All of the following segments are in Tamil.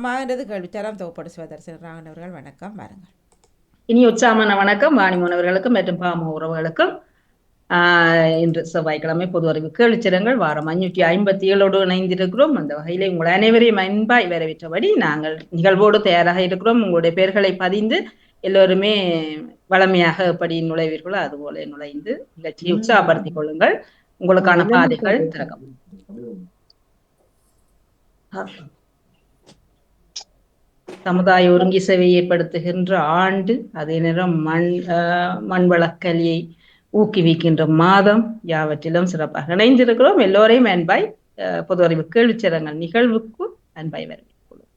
மாண்டது கேள்வித்தரம் தொகுப்படு சிவதர்சன் ராகவன் அவர்கள் வணக்கம் வாருங்கள். இனி உற்சாகமான வணக்கம் வாணிமோன் அவர்களுக்கும் மற்றும் பாம உறவுகளுக்கும். இன்று செவ்வாய்க்கிழமை பொது அறிவு கேள்விச்சிரங்கள் வாரம் 557 இணைந்திருக்கிறோம். அந்த வகையிலே உங்கள் அனைவரையும் அன்பாய் வரவேற்றபடி நாங்கள் நிகழ்வோடு தயாராக இருக்கிறோம். உங்களுடைய பெயர்களை பதிந்து எல்லோருமே வளமையாக எப்படி நுழைவீர்களோ அதுபோல நுழைந்து நிகழ்ச்சியை உற்சாகப்படுத்திக் கொள்ளுங்கள். உங்களுக்கான பாதைகள் திறக்கும். சமுதாய ஒருங்கி சேவை ஏற்படுத்துகின்ற ஆண்டு, அதே நேரம் மண்வளக்கலியை ஊக்குவிக்கின்ற மாதம் யாவற்றிலும் சிறப்பாக இணைந்திருக்கிறோம். எல்லோரையும் அன்பாய் பொது அறிவு கேள்விச்சிரங்கள் நிகழ்வுக்கு அன்பாய் வரவேற்கிறோம்.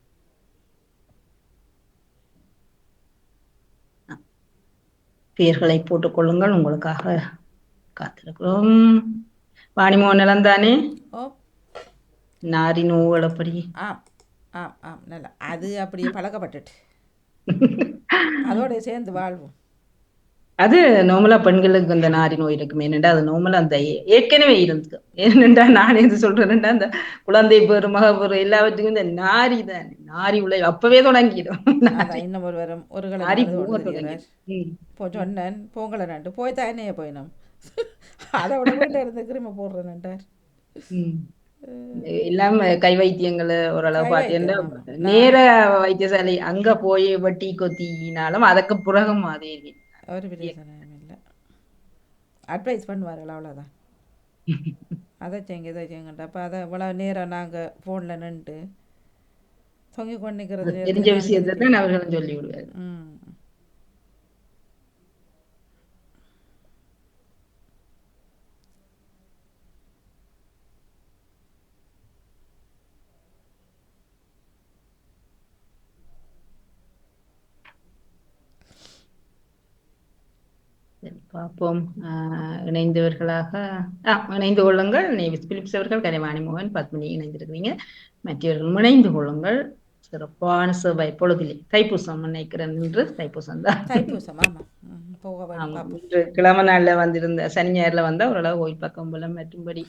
பெயர்களை போட்டுக் கொள்ளுங்கள், உங்களுக்காக காத்திருக்கிறோம். வாணிமோகன் நிலந்தானே நாரி நோவுகள் அப்படி நல்லா அது அப்படியே பழக்கப்பட்டுட்டு அதோட சேர்ந்து வாழ்வோம். அது நோமலா பெண்களுக்கு அந்த நாரி நோய் இருக்குமே என்னண்டா அது நோமலா அந்த ஏற்கனவே இருந்தது. ஏனென்றா நான் எது சொல்றேன்டா அந்த குழந்தை பேரு மகப்பேறு எல்லாவற்றுக்கும் இந்த நாரி தான் நாரி உள்ள அப்பவே தொடங்கிடும். இன்னும் ஒரு வரும் ஒரு சொன்னேன் பொங்கலை நண்டு போய் தானே போயினோம் அதை விட வீட்டை இருந்து கிருமி போடுறேன்ட்டார். எல்லாம் கை வைத்தியங்களை ஓரளவு பார்த்தீங்கன்னா நேர வைத்தியசாலை அங்க போய் வட்டி கொத்தினாலும் அதுக்கு புறகும் அதே ஒரு பிரயோசனம் இல்லை. அட்வைஸ் பண்ணுவார்கள் அவ்வளோதான். அதை செய்யுங்க இதை செய்யுங்கண்டா. அப்போ அதை இவ்வளோ நேரம் நாங்கள் ஃபோனில் நின்று தொங்கி கொண்டு நிற்கிறது தெரிஞ்ச விஷயத்தை தான் அவர்களும் சொல்லி விடுவார். பார்ப்போம். இணைந்தவர்களாக இணைந்து கொள்ளுங்கள். நேவிஸ் பிலிப்ஸ் அவர்கள், கலைவாணி மோகன், பத்மினி இணைந்திருக்கிறீங்க. மற்றவர்கள் இணைந்து கொள்ளுங்கள். சிறப்பான செவ்வாய் பொழுதிலே தைப்பூசம் நினைக்கிறேன். இன்று தைப்பூசம் தான். கிழமை நாள்ல வந்திருந்த சனி ஞாயிறுல வந்தா ஓரளவு ஓய்வு பக்கம் போல மற்றும்படி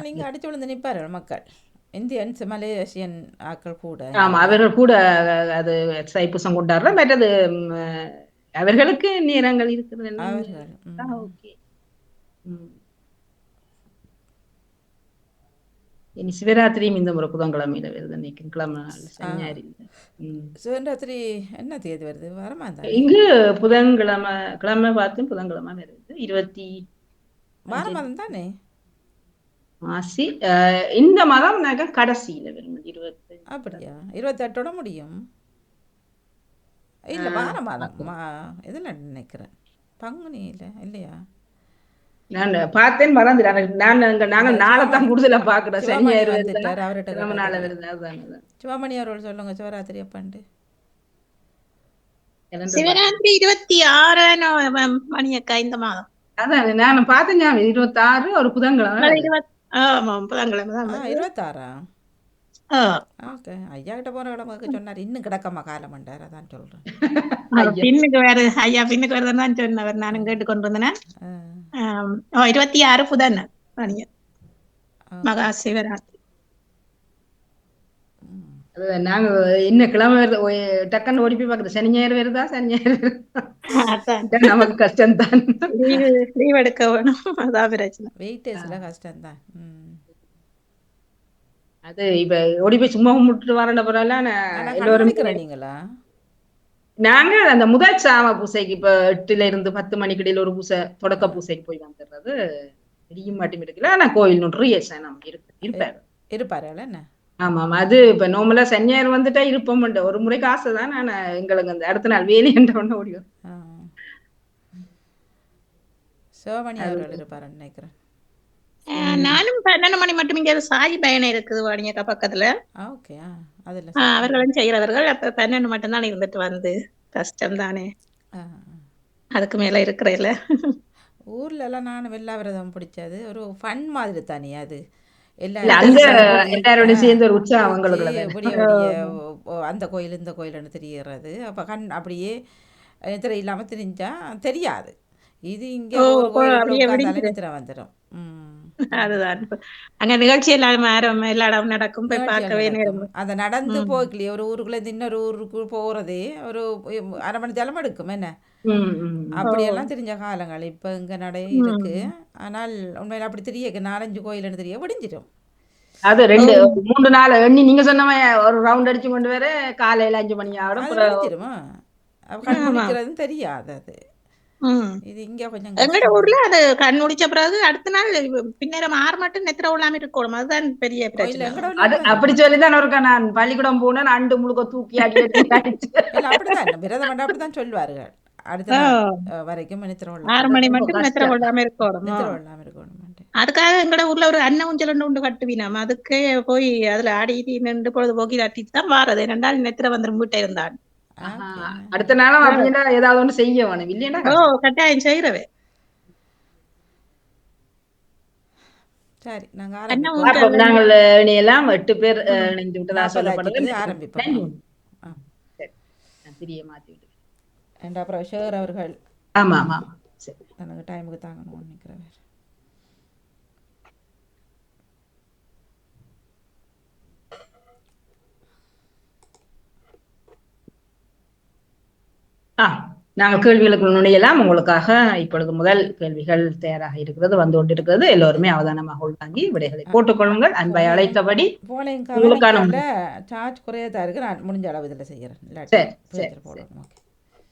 நீங்க அடிச்சு விழுந்து நிற்பார்கள் மக்கள். இந்தியன்ஸ் மலேசியன் ஆக்கள் கூட அவர்கள் கூட அது தைப்பூசம் கொண்டாடுற மற்றது அவர்களுக்கு நேரங்கள் இருக்குது. இனி சிவராத்திரியும் இந்த முறை புதன்கிழமையில வருது. நினைக்கிறேன் கிழமை சிவராத்திரி என்ன தேதி வருது? வரமா இங்கு புதன்கிழமை கிழமை பார்த்து புதன்கிழமை வருது. 20 வாரம் தானே மாசி. இந்த மாதம் கடைசியில வரும் 20. அப்படியா? 28 முடியும். இல்லை வார மாதம் இதில் நினைக்கிறேன் பங்குனியில் இல்லையா? நான் பார்த்தேன் மறந்துட்டேன். நாங்கள் நாளைத்தான் கூடுதலா பார்க்குறோம். சனி சிவமணி அவர்கள் சொல்லுங்க சிவராத்திரி அப்பாண்டு. சிவராத்திரி 26 மணியக்கா இந்த மாதம். அதான் நான் பார்த்தேன் 26 ஒரு புதன்கிழமை. புதன்கிழமை 26. ஓகே. ஐயா கிட்ட போன கிழமைக்கு சொன்னார் இன்னும் கிடக்கம்மா காலமண்டார். அதான் சொல்றேன். பின்னுக்கு வேறு ஐயா பின்னுக்கு வேறுதான் சொன்னவர். நானும் கேட்டுக்கொண்டிருந்தேன். 26 புதன் மகா சிவராத்திரி. நாங்க என்ன கிழமை வருது டக்குன்னு ஓடி போய் பாக்குறது. சனி ஞாயிறு வருதா? சனி ஞாயிறு நமக்கு கஷ்டம் தான். லீவ் எடுக்க வேணும். அதான் பிரச்சனை. வெயிட்டேஜ்ல கஷ்டம் தான். அது இப்ப ஓடி போய் சும்மா கும்பிட்டு வரேன். எல்லோரும் நீங்களா? நாங்க அந்த முதல் சாம பூசைக்கு இப்ப 8ல இருந்து 10 மணிக்கிடையில ஒரு பூசை தொடக்க பூசைக்கு போய் வந்துடுறது. இடியும் மாட்டி இருக்கல. ஆனா கோயில் இருப்பாரு என்ன? ஆமா ஆமா. அது இப்ப நோமலா சனியார் வந்துட்டா இருப்போம். ஒரு முறைக்கு ஆசை தான். ஆனா எங்களுக்கு அந்த அடுத்த நாள் வேலை என்ற ஒண்ணு ஓடிடும். சிவமணி அவர்கள் இருப்பாரு நினைக்கிறேன். நானும் 12 மணி மட்டும் இங்க சாய் பயணம் இருக்குது வாணியக்கா பக்கத்துல. அவர்களும் செய்யறவர்கள். அப்ப 12 மட்டும் தான் இருந்துட்டு வந்து கஷ்டம் தானே. அதுக்கு மேல இருக்கிற இல்ல. ஊர்ல எல்லாம் நானும் வெள்ளாவிரதம் பிடிச்சது ஒரு ஃபன் மாதிரி தானே. அது எல்லாரோட சேர்ந்து ஒரு உற்சாகம் அந்த கோயில் இந்த கோயில்னு தெரியறது. அப்ப அப்படியே இல்லாம தெரிஞ்சா தெரியாது. இது இங்க வந்துடும். அதுதான் இப்ப அங்க நிகழ்ச்சி எல்லாம் எல்லா இடம் நடக்கும் போய் நிகழ்ச்சிகள் பார்க்கவே நடக்கும். நேரம். அதை நடந்து ம். போய்க்கலையே ஒரு ஊருக்குள்ளேருந்து இன்னொரு ஊருக்கு போகிறதே ஒரு அரை மணி நேரம் எடுக்கும் என்ன. ம், ம். ஓ. அப்படியெல்லாம் தெரிஞ்ச காலங்கள் இப்போ இங்கே நடை இருக்கு. ம். ஆனால் உண்மையில் அப்படி தெரிய 4-5 கோயில்னு தெரிய விடிஞ்சிடும். அது ஓ. 3 நாள் எண்ணி நீங்க சொன்ன ஒரு ரவுண்ட் அடிச்சு கொண்டு வர காலையில 5 மணி ஆகும். அது அப்புறம் விடிஞ்சிருமா கண் ஆமா. முடிக்கிறதும் தெரியாது. அது ம். இது இங்கே கொஞ்சம் எங்கட கஷ்டம். ஊர்ல அது கண் முடிச்ச பிறகு அடுத்த நாள் பின்னேரம் 6 மட்டும் நெத்திர உள்ளாம இருக்கணும். அதுதான் பெரிய இல்லை பிரச்சனை. எங்கட அது அப்படி சொல்லிதான் ஒருக்கா நான் பள்ளிக்கூடம் போனேன், அண்டு முழுக்க தூக்கி அடி அடி அடிச்சு. இல்லை அப்படித்தான் விரதம் பண்ண அப்படித்தான் சொல்லுவார்கள். அடுத்த ஆ, நாள் வரைக்கும் நித்திர 6 கொள்ளக்கூடாது. மணி ரொம்ப மட்டும் நெத்திர கஷ்டம். கொள்ளாம இருக்கணும். நித்திர கொள்ளாமல் இருக்கணும். அதுக்காக எங்கட ஊர்ல ஒரு அன்ன ஊஞ்சல் உண்டு கட்டுவினாம். அதுக்கே போய் அதுல ஆடி நின்று பொழுது போக்கி தட்டிட்டு தான் வாரது. 2 நாள் நெத்திர வந்துடும் வீட்டை இருந்தான். ஆஹா. ஓகே. அடுத்த நாளும் அப்படின்னா ஏதாவது ஒண்ணு செய்ய வேணும் இல்லையா? ஓ, கட்டாயம் செய்யறவே. சரி நாங்கள் அன்ன ஆரம்பிப்போம். அப்ப ஊஞ்சல் நாங்கள் இணையெல்லாம் 8 பேர் இணைந்து விட்டதா 40 சொல்லப்படுது. ஆக்கிட்டு ஆரம்பிப்போம். சரி, நான் திரிய மாத்தி விட்டு. அண்ட் அப்புறம் ஷேர் அவர்கள் ஆமா ஆமா சரி. எனக்கு டைமுக்கு தாங்கணும்னு நினைக்கிறேன். நாங்கள் கேள்விகளுக்கு நுழையலாம். உங்களுக்காக இப்பொழுது முதல் கேள்விகள் தயாராக இருக்கிறது, வந்து கொண்டிருக்கிறது. எல்லோருமே அவதானமாக உள்வாங்கி விடைகளை போட்டுக்கொள்ளுங்கள். அன்பை அழைத்தபடி போனையும் உங்களுக்கான சார்ஜ் குறையதா இருக்கு. நான் முடிஞ்ச அளவு இதில் செய்கிறேன். சரி, சரி, சரி.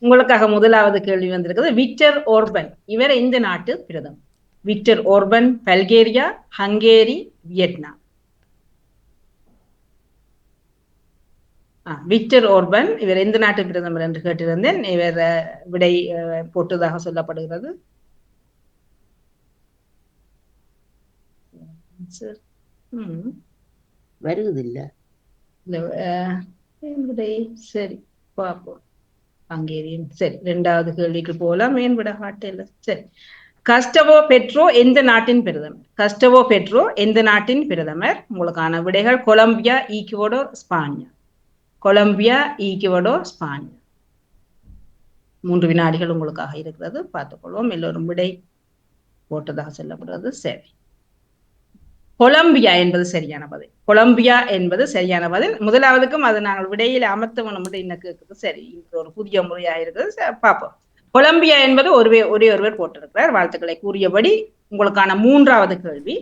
உங்களுக்காக முதலாவது கேள்வி வந்திருக்கிறது. விக்டர் ஓர்பன் இவர் இந்த நாட்டு பிரதமர். Victor Orban Bulgaria, Hungary, Vietnam. Victor Orban இவர் எந்த நாட்டு பிரதமர் என்று கேட்டிருந்தேன். இவர் விடை போட்டதாக சொல்லப்படுகிறது. வருவதில்ல விடை. சரி பார்ப்போம். ஹங்கேரியன். சரி, 2வது கேள்விக்கு போலாம். ஏன் விட காட்டல. சரி, கஸ்டவோ பெட்ரோ எந்த நாட்டின் பிரதமர்? கஸ்டவோ பெட்ரோ எந்த நாட்டின் பிரதமர்? உங்களுக்கான விடைகள் கொலம்பியா, ஈக்குவடோர், ஸ்பானியா. கொலம்பியா, ஈக்குவடோர், ஸ்பானியா. 3 வினாடிகள் உங்களுக்காக இருக்கிறது, பார்த்துக்கொள்வோம். எல்லோரும் விடை போட்டதாக சொல்லப்படுறது. சரி, கொலம்பியா என்பது சரியான பதில். கொலம்பியா என்பது சரியான பதில். முதலாவதுக்கும் அது நாங்கள் விடையில அமர்த்தவனும் என்ன கேட்குது. சரி, இது ஒரு புதிய முறையா இருக்குது, பார்ப்போம். கொலம்பியா என்பது ஒரே ஒருவர் போட்டிருக்கிறார். வாழ்த்துக்களை கூறியபடி உங்களுக்கான 3வது கேள்வி.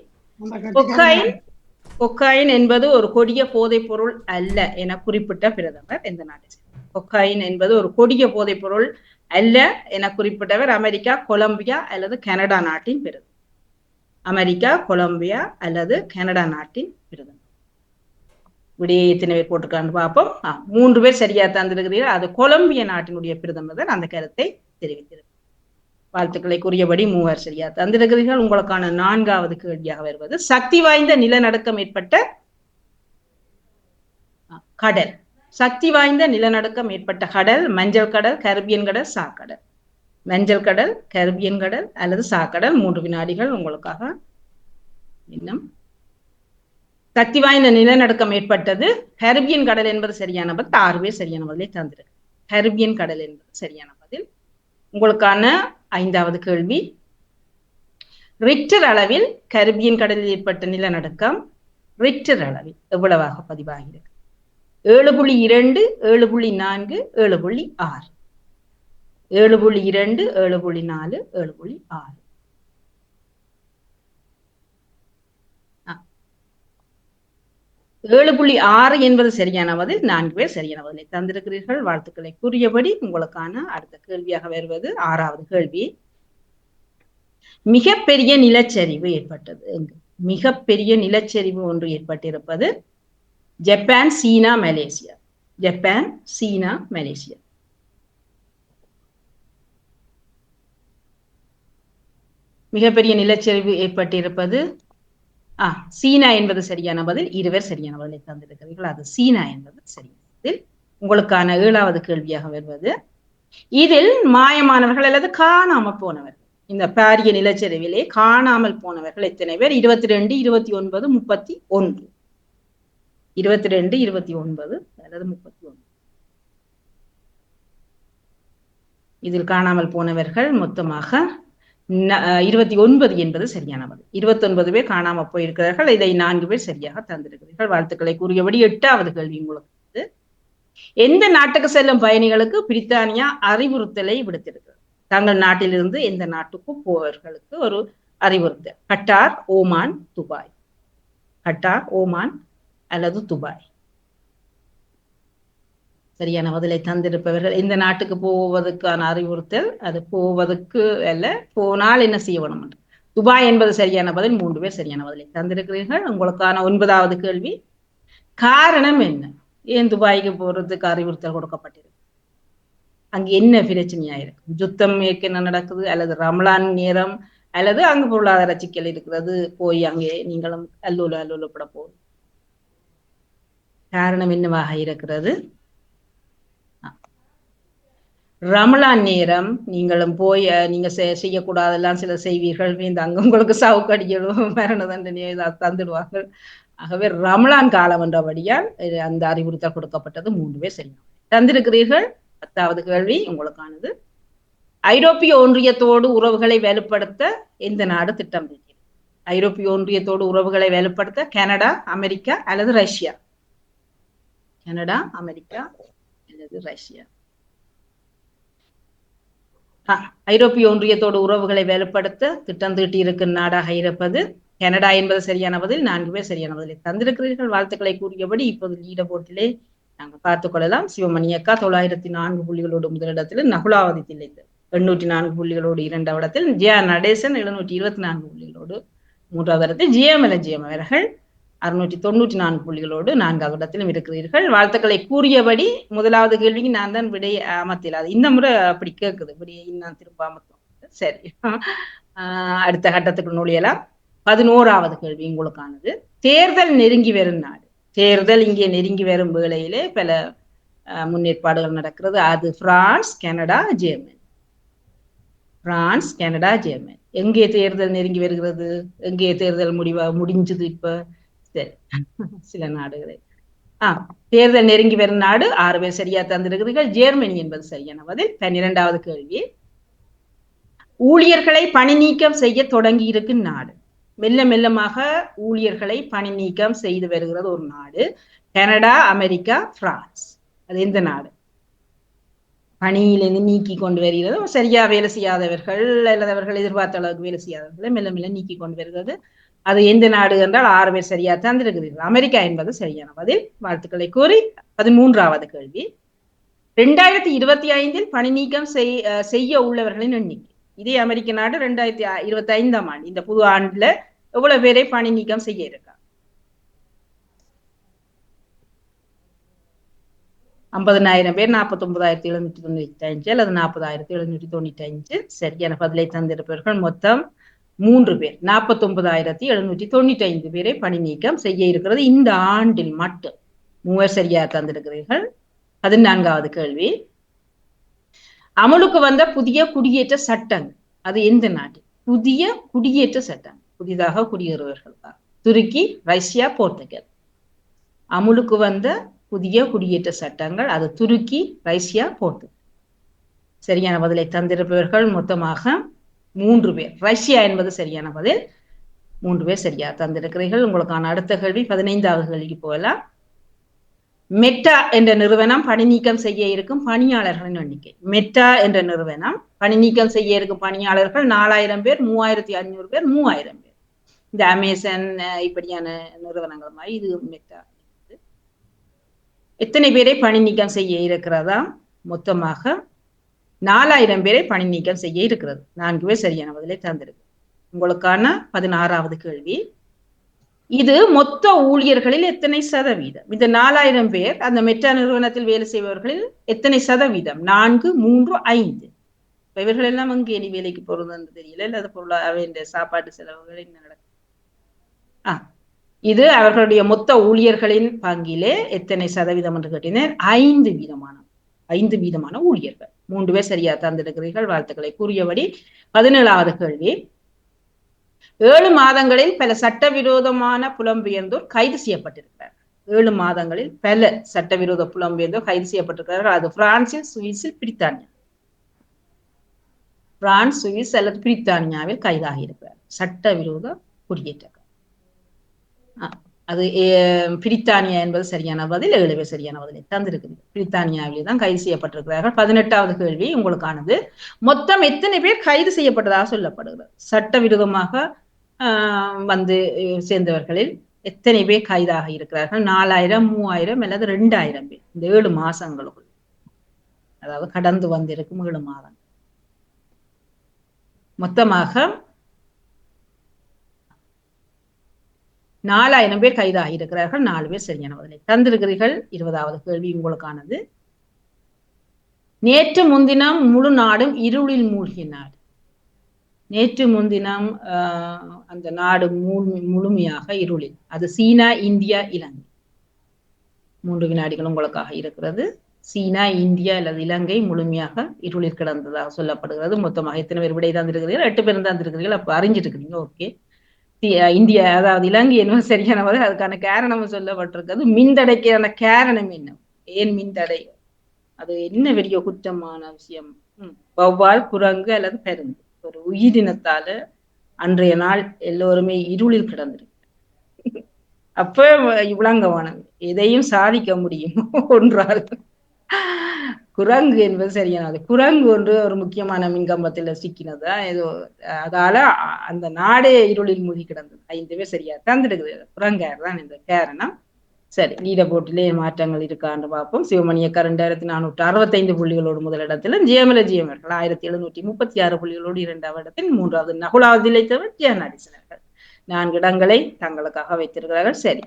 கொக்காயின் என்பது ஒரு கொடிய போதைப் பொருள் அல்ல என குறிப்பிட்ட பிரதமர் எந்த நாட்டை சேர்ந்தவர்? கொக்காயின் என்பது ஒரு கொடிய போதைப் பொருள் அல்ல என குறிப்பிட்டவர் அமெரிக்கா, கொலம்பியா அல்லது கனடா நாட்டின் பிரதமர். அமெரிக்கா, கொலம்பியா அல்லது கனடா நாட்டின் பிரதமர். விடையை எத்தனை பேர் போட்டிருக்கான்னு பார்ப்போம். 3 பேர் சரியா தந்திருக்கிறீர்கள். அது கொலம்பிய நாட்டினுடைய பிரதமர் தான் அந்த கருத்தை தெரிவித்திருக்கிறார். வாழ்த்துக்களை கூறியபடி 3 சரியா தந்திருக்கிறீர்கள். உங்களுக்கான 4வது கேள்வியாக வருவது, சக்தி வாய்ந்த நிலநடுக்கம் ஏற்பட்ட கடல். சக்தி வாய்ந்த நிலநடுக்கம் ஏற்பட்ட கடல் மஞ்சள் கடல், கரிபியன் கடல், சாக்கடல். மஞ்சள் கடல், கரிபியன் கடல் அல்லது சாக்கடல். 3 வினாடிகள் உங்களுக்காக. இன்னும் சக்தி வாய்ந்த நிலநடுக்கம் ஏற்பட்டது கரிபியன் கடல் என்பது சரியான பதில். 6 பேர் சரியான பதிலை தந்திருக்கு. கரிபியன் கடல் என்பது சரியான பதில். உங்களுக்கான 5வது கேள்வி. ரிக்டர் அளவில் கரிபியன் கடலில் ஏற்பட்ட நிலநடுக்கம் ரிக்டர் அளவில் எவ்வளவாக பதிவாகிறது? 7.2, 7.4, 7.6. 7.2, 7.4, 7.6. 7.6 என்பது சரியான பதில். 4 பேர் சரியான பதிலை தந்திருக்கிறீர்கள். வாழ்த்துக்களை கூறியபடி உங்களுக்கான அடுத்த கேள்வியாக வருவது 6வது கேள்வி. மிகப்பெரிய நிலச்சரிவு ஏற்பட்டது எங்கு? மிகப்பெரிய நிலச்சரிவு ஒன்று ஏற்பட்டிருப்பது ஜப்பான், சீனா, மலேசியா. ஜப்பான், சீனா, மலேசியா. மிகப்பெரிய நிலச்சரிவு ஏற்பட்டிருப்பது சீனா என்பது சரியான பதில். 2 பேர் சரியான பதிலை தந்திருக்கிறீர்கள். அது சீனா என்பது சரியான பதில். உங்களுக்கான 7வது கேள்வியாக வருவது, இதில் மாயமானவர்கள் அல்லது காணாமல் போனவர்கள், இந்த பாரிய நிலச்சரிவிலே காணாமல் போனவர்கள் எத்தனை பேர்? 22, 29, 31. 22, 29 அல்லது 31. இதில் காணாமல் போனவர்கள் மொத்தமாக 29 என்பது சரியான பதில். 29 பேர் காணாம போயிருக்கிறார்கள். இதை 4 பேர் சரியாக தந்திருக்கிறீர்கள். வாழ்த்துக்களை கூறியபடி 8வது கேள்வி உங்களுக்கு. எந்த நாட்டுக்கு செல்லும் பயணிகளுக்கு பிரித்தானியா அறிவுறுத்தலை விடுத்திருக்கிறது? தங்கள் நாட்டிலிருந்து எந்த நாட்டுக்கு போவர்களுக்கு ஒரு அறிவுறுத்தல். Qatar, Oman, Dubai. Qatar, Oman அல்லது துபாய். சரியான பதிலை தந்திருப்பவர்கள் எந்த நாட்டுக்கு போவதற்கான அறிவுறுத்தல், அது போவதற்கு அல்ல, போனால் என்ன செய்ய வேணும் என்று. துபாய் என்பது சரியான பதில். 3 பேர் சரியான பதிலை தந்திருக்கிறீர்கள். உங்களுக்கான 9வது கேள்வி. காரணம் என்ன? ஏன் துபாய்க்கு போறதுக்கு அறிவுறுத்தல் கொடுக்கப்பட்டிருக்கு? அங்க என்ன பிரச்சனையா இருக்கு? யுத்தம் என்ன நடக்குது, அல்லது ரமலான் நேரம், அல்லது அங்கு பொருளாதார சிக்கல் இருக்கிறது, போய் அங்கே நீங்களும் அல்லூலப்பட போகுது. காரணம் என்னவாக இருக்கிறது? ரமலான் நேரம் நீங்களும் போய் நீங்க செய்யக்கூடாதெல்லாம் சில செய்வீர்கள். அங்க உங்களுக்கு சாவுக்கடிகளும் மரண தண்டனையோ ஏதாவது தந்துடுவார்கள். ஆகவே ரமலான் காலம் என்றபடியால் அந்த அறிவுறுத்தல் கொடுக்கப்பட்டது. 3 பேர் சரியான தந்திருக்கிறீர்கள். 10வது கேள்வி உங்களுக்கானது. ஐரோப்பிய ஒன்றியத்தோடு உறவுகளை வலுப்படுத்த எந்த நாடு திட்டம் தீட்டியது? ஐரோப்பிய ஒன்றியத்தோடு உறவுகளை வலுப்படுத்த கனடா, அமெரிக்கா அல்லது ரஷ்யா? கனடா, அமெரிக்கா அல்லது ரஷ்யா? ஐரோப்பிய ஒன்றியத்தோடு உறவுகளை வலுப்படுத்த திட்டம் தீட்டியிருக்கும் நாடாக இருப்பது கனடா என்பது சரியான பதில். 4 பேர் சரியான பதிலை தந்திருக்கிறீர்கள். வாழ்த்துக்களை கூறியபடி இப்போது லீட போட்டிலே நாங்கள் பார்த்துக் கொள்ளலாம். சிவமணி அக்கா 904 புள்ளிகளோடு முதலிடத்தில், நகுலாவதி தில்லைந்து 804 புள்ளிகளோடு 2வது இடத்தில், ஜியா நடேசன் 724 புள்ளிகளோடு 3வது இடத்தில், ஜிஎம் அவர்கள் 694 புள்ளிகளோடு 4வது இடத்திலும் இருக்கிறீர்கள். வாழ்த்துக்களை கூறியபடி முதலாவது கேள்விக்கு நான் தான் விடை அமர்த்திலாது. இந்த முறை அப்படி கேட்குது, விடையை நான் திரும்ப அமர்த்தோம். சரி, அடுத்த கட்டத்துக்கு நுழையலாம். 11வது கேள்வி உங்களுக்கானது. தேர்தல் நெருங்கி வரும் நாடு. தேர்தல் இங்கே நெருங்கி வரும் வேளையிலே பல முன்னேற்பாடுகள் நடக்கிறது. அது France, Canada, German. France, Canada, German. எங்கே தேர்தல் நெருங்கி வருகிறது? எங்கே தேர்தல் முடிஞ்சது? இப்ப சரி, சில நாடுகளை தேர்தல் நெருங்கி வரும் நாடு. 6 பேர் சரியா தந்திருக்கிறீர்கள். ஜெர்மனி என்பது சரியான பதில். 12வது கேள்வி. ஊழியர்களை பணி நீக்கம் செய்ய தொடங்கி இருக்கும் நாடு. மெல்ல மெல்லமாக ஊழியர்களை பணி நீக்கம் செய்து வருகிறது ஒரு நாடு. Canada, America, France. அது எந்த நாடு? பணியிலிருந்து நீக்கி கொண்டு வருகிறது. சரியா வேலை செய்யாதவர்கள் அல்லது அவர்கள் எதிர்பார்த்த அளவுக்கு வேலை செய்யாதவர்களை மெல்ல மெல்ல நீக்கி கொண்டு வருகிறது. அது எந்த நாடு என்றால் 6 பேர் சரியா தந்திருக்கிறீர்கள். அமெரிக்கா என்பது சரியான பதில். வாழ்த்துக்களை கூறி 13வது கேள்வி. 2025 பணி நீக்கம் செய்ய உள்ளவர்களின் எண்ணிக்கை. இதே அமெரிக்க நாடு 2025 ஆண்டு இந்த புது ஆண்டுல எவ்வளவு பேரை பணி நீக்கம் செய்ய இருக்கா? 50,000 பேர், 49,795 அல்லது 40,795. சரியான பதிலை தந்திருப்பவர்கள் மொத்தம் 3 பேர். 49,795 பேரை பணி நீக்கம் செய்ய இருக்கிறது இந்த ஆண்டில் மட்டும். 3 சரியா தந்திருக்கிறீர்கள். 14வது கேள்வி. அமலுக்கு வந்த புதிய குடியேற்ற சட்டங்கள். அது எந்த நாடு? புதிய குடியேற்ற சட்டம், புதிதாக குடியேறுவர்கள். துருக்கி, ரஷ்யா, போர்த்துகல். அமலுக்கு வந்த புதிய குடியேற்ற சட்டங்கள் அது துருக்கி, ரஷ்யா, போர்த்துகல். சரியான பதிலை தந்திருப்பவர்கள் மொத்தமாக 3 பேர். ரஷ்யா என்பது சரியான பதில். 3 பேர் சரியா தந்திருக்கிறீர்கள். உங்களுக்கான அடுத்த கேள்வி 15வது கேள்விக்கு போகலாம். மெட்டா என்ற நிறுவனம் பணி நீக்கம் செய்ய இருக்கும் பணியாளர்களின் எண்ணிக்கை. மெட்டா என்ற நிறுவனம் பணி நீக்கம் செய்ய இருக்கும் பணியாளர்கள் 4,000 பேர், 3,500 பேர், 3,000 பேர். இந்த அமேசான் இப்படியான நிறுவனங்கள் மாதிரி இது மெட்டா. எத்தனை பேரை பணி நீக்கம் செய்ய இருக்கிறதா? மொத்தமாக 4,000 பேரை பணி நீக்கம் செய்ய இருக்கிறது. 4 பேர் சரியான பதிலை தந்திருக்கு. உங்களுக்கான 16வது கேள்வி. இது மொத்த ஊழியர்களில் எத்தனை சதவீதம்? இந்த 4,000 பேர் அந்த மெட்டா நிறுவனத்தில் வேலை செய்பவர்களில் எத்தனை சதவீதம்? 4, 3, 5. இவர்கள் எல்லாம் அங்கே நீ வேலைக்கு போறதுன்னு தெரியல. இல்லாத பொருளாதார சாப்பாட்டு செலவுகள் என்ன நடக்கும்? இது அவர்களுடைய மொத்த ஊழியர்களின் பங்கிலே எத்தனை சதவீதம் என்று கேட்டீர்கள். 5 வீதமான ஊழியர்கள். 3 பேர் சரியா தந்திருக்கிறீர்கள். வாழ்த்துக்களை கூறியபடி 17வது கேள்வி. 7 மாதங்களில் பல சட்டவிரோதமான புலம்பெயர்ந்தோர் கைது செய்யப்பட்டிருக்கிறார். 7 மாதங்களில் பல சட்டவிரோத புலம்பெயர்ந்தோர் கைது செய்யப்பட்டிருக்கிறார்கள். அது பிரான்சில், சுவிஸில், பிரித்தானியா. பிரான்ஸ், சுவிஸ் அல்லது பிரித்தானியாவில் கைதாகி இருக்கிறார். சட்டவிரோத குடியேற்றக்காரர். அது பிரித்தானியா என்பது சரியான பதில். 7 பேர் சரியான பதிலை தந்திருக்குது. பிரித்தானியாவிலே தான் கைது செய்யப்பட்டிருக்கிறார்கள். 18வது கேள்வி உங்களுக்கானது. மொத்தம் எத்தனை பேர் கைது செய்யப்பட்டதாக சொல்லப்படுகிறது? சட்டவிரோதமாக வந்து சேர்ந்தவர்களில் எத்தனை பேர் கைதாக இருக்கிறார்கள்? 4000, 3000 அல்லது 2000 பேர் இந்த 7 மாசங்களுக்குள், அதாவது கடந்து வந்திருக்கும் 7 மாதங்கள். மொத்தமாக 4000 பேர் கைதாக இருக்கிறார்கள். 4 பேர் சரியான பதிலை தந்திருக்கிறீர்கள். 20வது கேள்வி உங்களுக்கானது. நேற்று முன்தினம் முழு நாடும் இருளில் மூழ்கிய நாடு. நேற்று முன்தினம் அந்த நாடு முழுமையாக இருளில். அது சீனா, இந்தியா, இலங்கை. 3 வினாடிகள் உங்களுக்காக இருக்கிறது. சீனா, இந்தியா அல்லது இலங்கை முழுமையாக இருளில் கிடந்ததாக சொல்லப்படுகிறது. மொத்தமாக எத்தனை பேர் விடை தந்திருக்கிறீர்கள்? 8 பேர் தந்திருக்கிறீர்கள். அப்ப அறிஞ்சிட்டு இருக்கிறீங்க. ஓகே. இந்தியா, அதாவது இலங்கை என்பது சரியான பதில். அதுக்கான காரணம் சொல்லப்பட்டிருக்கிறது. மின்தடைக்கான காரணம் என்ன? ஏன் மின்தடை? அது என்ன பெரிய குற்றமான விஷயம்? வௌவால், குரங்கு அல்லது பருந்து. ஒரு உயிரினத்தால அன்றைய நாள் எல்லோருமே இருளில் கிடந்திருக்கு. அப்ப இவ்வளங்கவானது எதையும் சாதிக்க முடியும் ஒன்றால். குரங்கு என்பது சரியானது. குரங்கு ஒன்று ஒரு முக்கியமான மின்கம்பத்தில் சிக்கினதா ஏதோ, அதால அந்த நாடே இருளில் மூழ்கி கிடந்தது. 5 பேர் சரியா தந்துடுக்குது. குரங்கார் தான் இந்த காரணம். சரி, லீட போட்டிலே மாற்றங்கள் இருக்கான்னு பார்ப்போம். சிவமணியக்கர் 2465 புள்ளிகளோடு முதலிடத்திலும், ஜெயமலஜியமர்கள் 1736 புள்ளிகளோடு 2வது இடத்தில், 3வது நகுலாவது இழைத்தவர் ஜெயநாடிசனர்கள் 4 இடங்களை தங்களுக்காக வைத்திருக்கிறார்கள். சரி,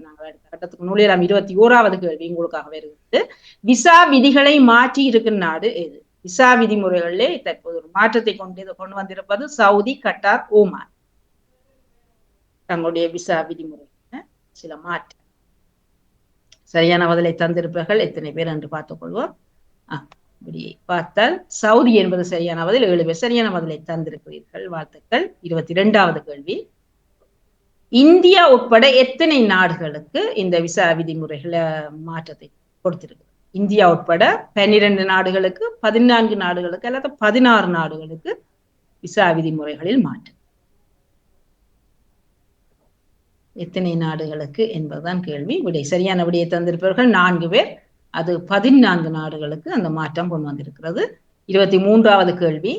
நாங்கள் அடுத்த கட்டத்துக்கு நூலியலாம். 21வது கேள்வி உங்களுக்காக வருகிறது. விசா விதிகளை மாற்றி இருக்கும் நாடு எது? விசா விதிமுறைகளிலே தற்போது ஒரு மாற்றத்தை கொண்டு வந்திருப்பது சவுதி, கட்டார், ஓமான். தங்களுடைய விசா விதிமுறை சில மாற்றம். சரியான பதிலை தந்திருப்பவர்கள் எத்தனை பேர் என்று பார்த்துக் கொள்வோம். இப்படியை பார்த்தால் சவுதி என்பது சரியான பதில். 7 பேர் சரியான பதிலை தந்திருக்கிறீர்கள். வாழ்த்துக்கள். 22வது கேள்வி. இந்தியா உட்பட எத்தனை நாடுகளுக்கு இந்த விசா விதிமுறைகளை மாற்றத்தை கொடுத்திருக்கு? இந்தியா உட்பட 12 நாடுகளுக்கு, 14 நாடுகளுக்கு அல்லது 16 நாடுகளுக்கு விசா விதிமுறைகளில் மாற்றம். எத்தனை நாடுகளுக்கு என்பதுதான் கேள்வி. விடை சரியான விடையை தந்திருப்பவர்கள் 4 பேர். அது 14 நாடுகளுக்கு அந்த மாற்றம் கொண்டு வந்திருக்கிறது. 23வது கேள்வி.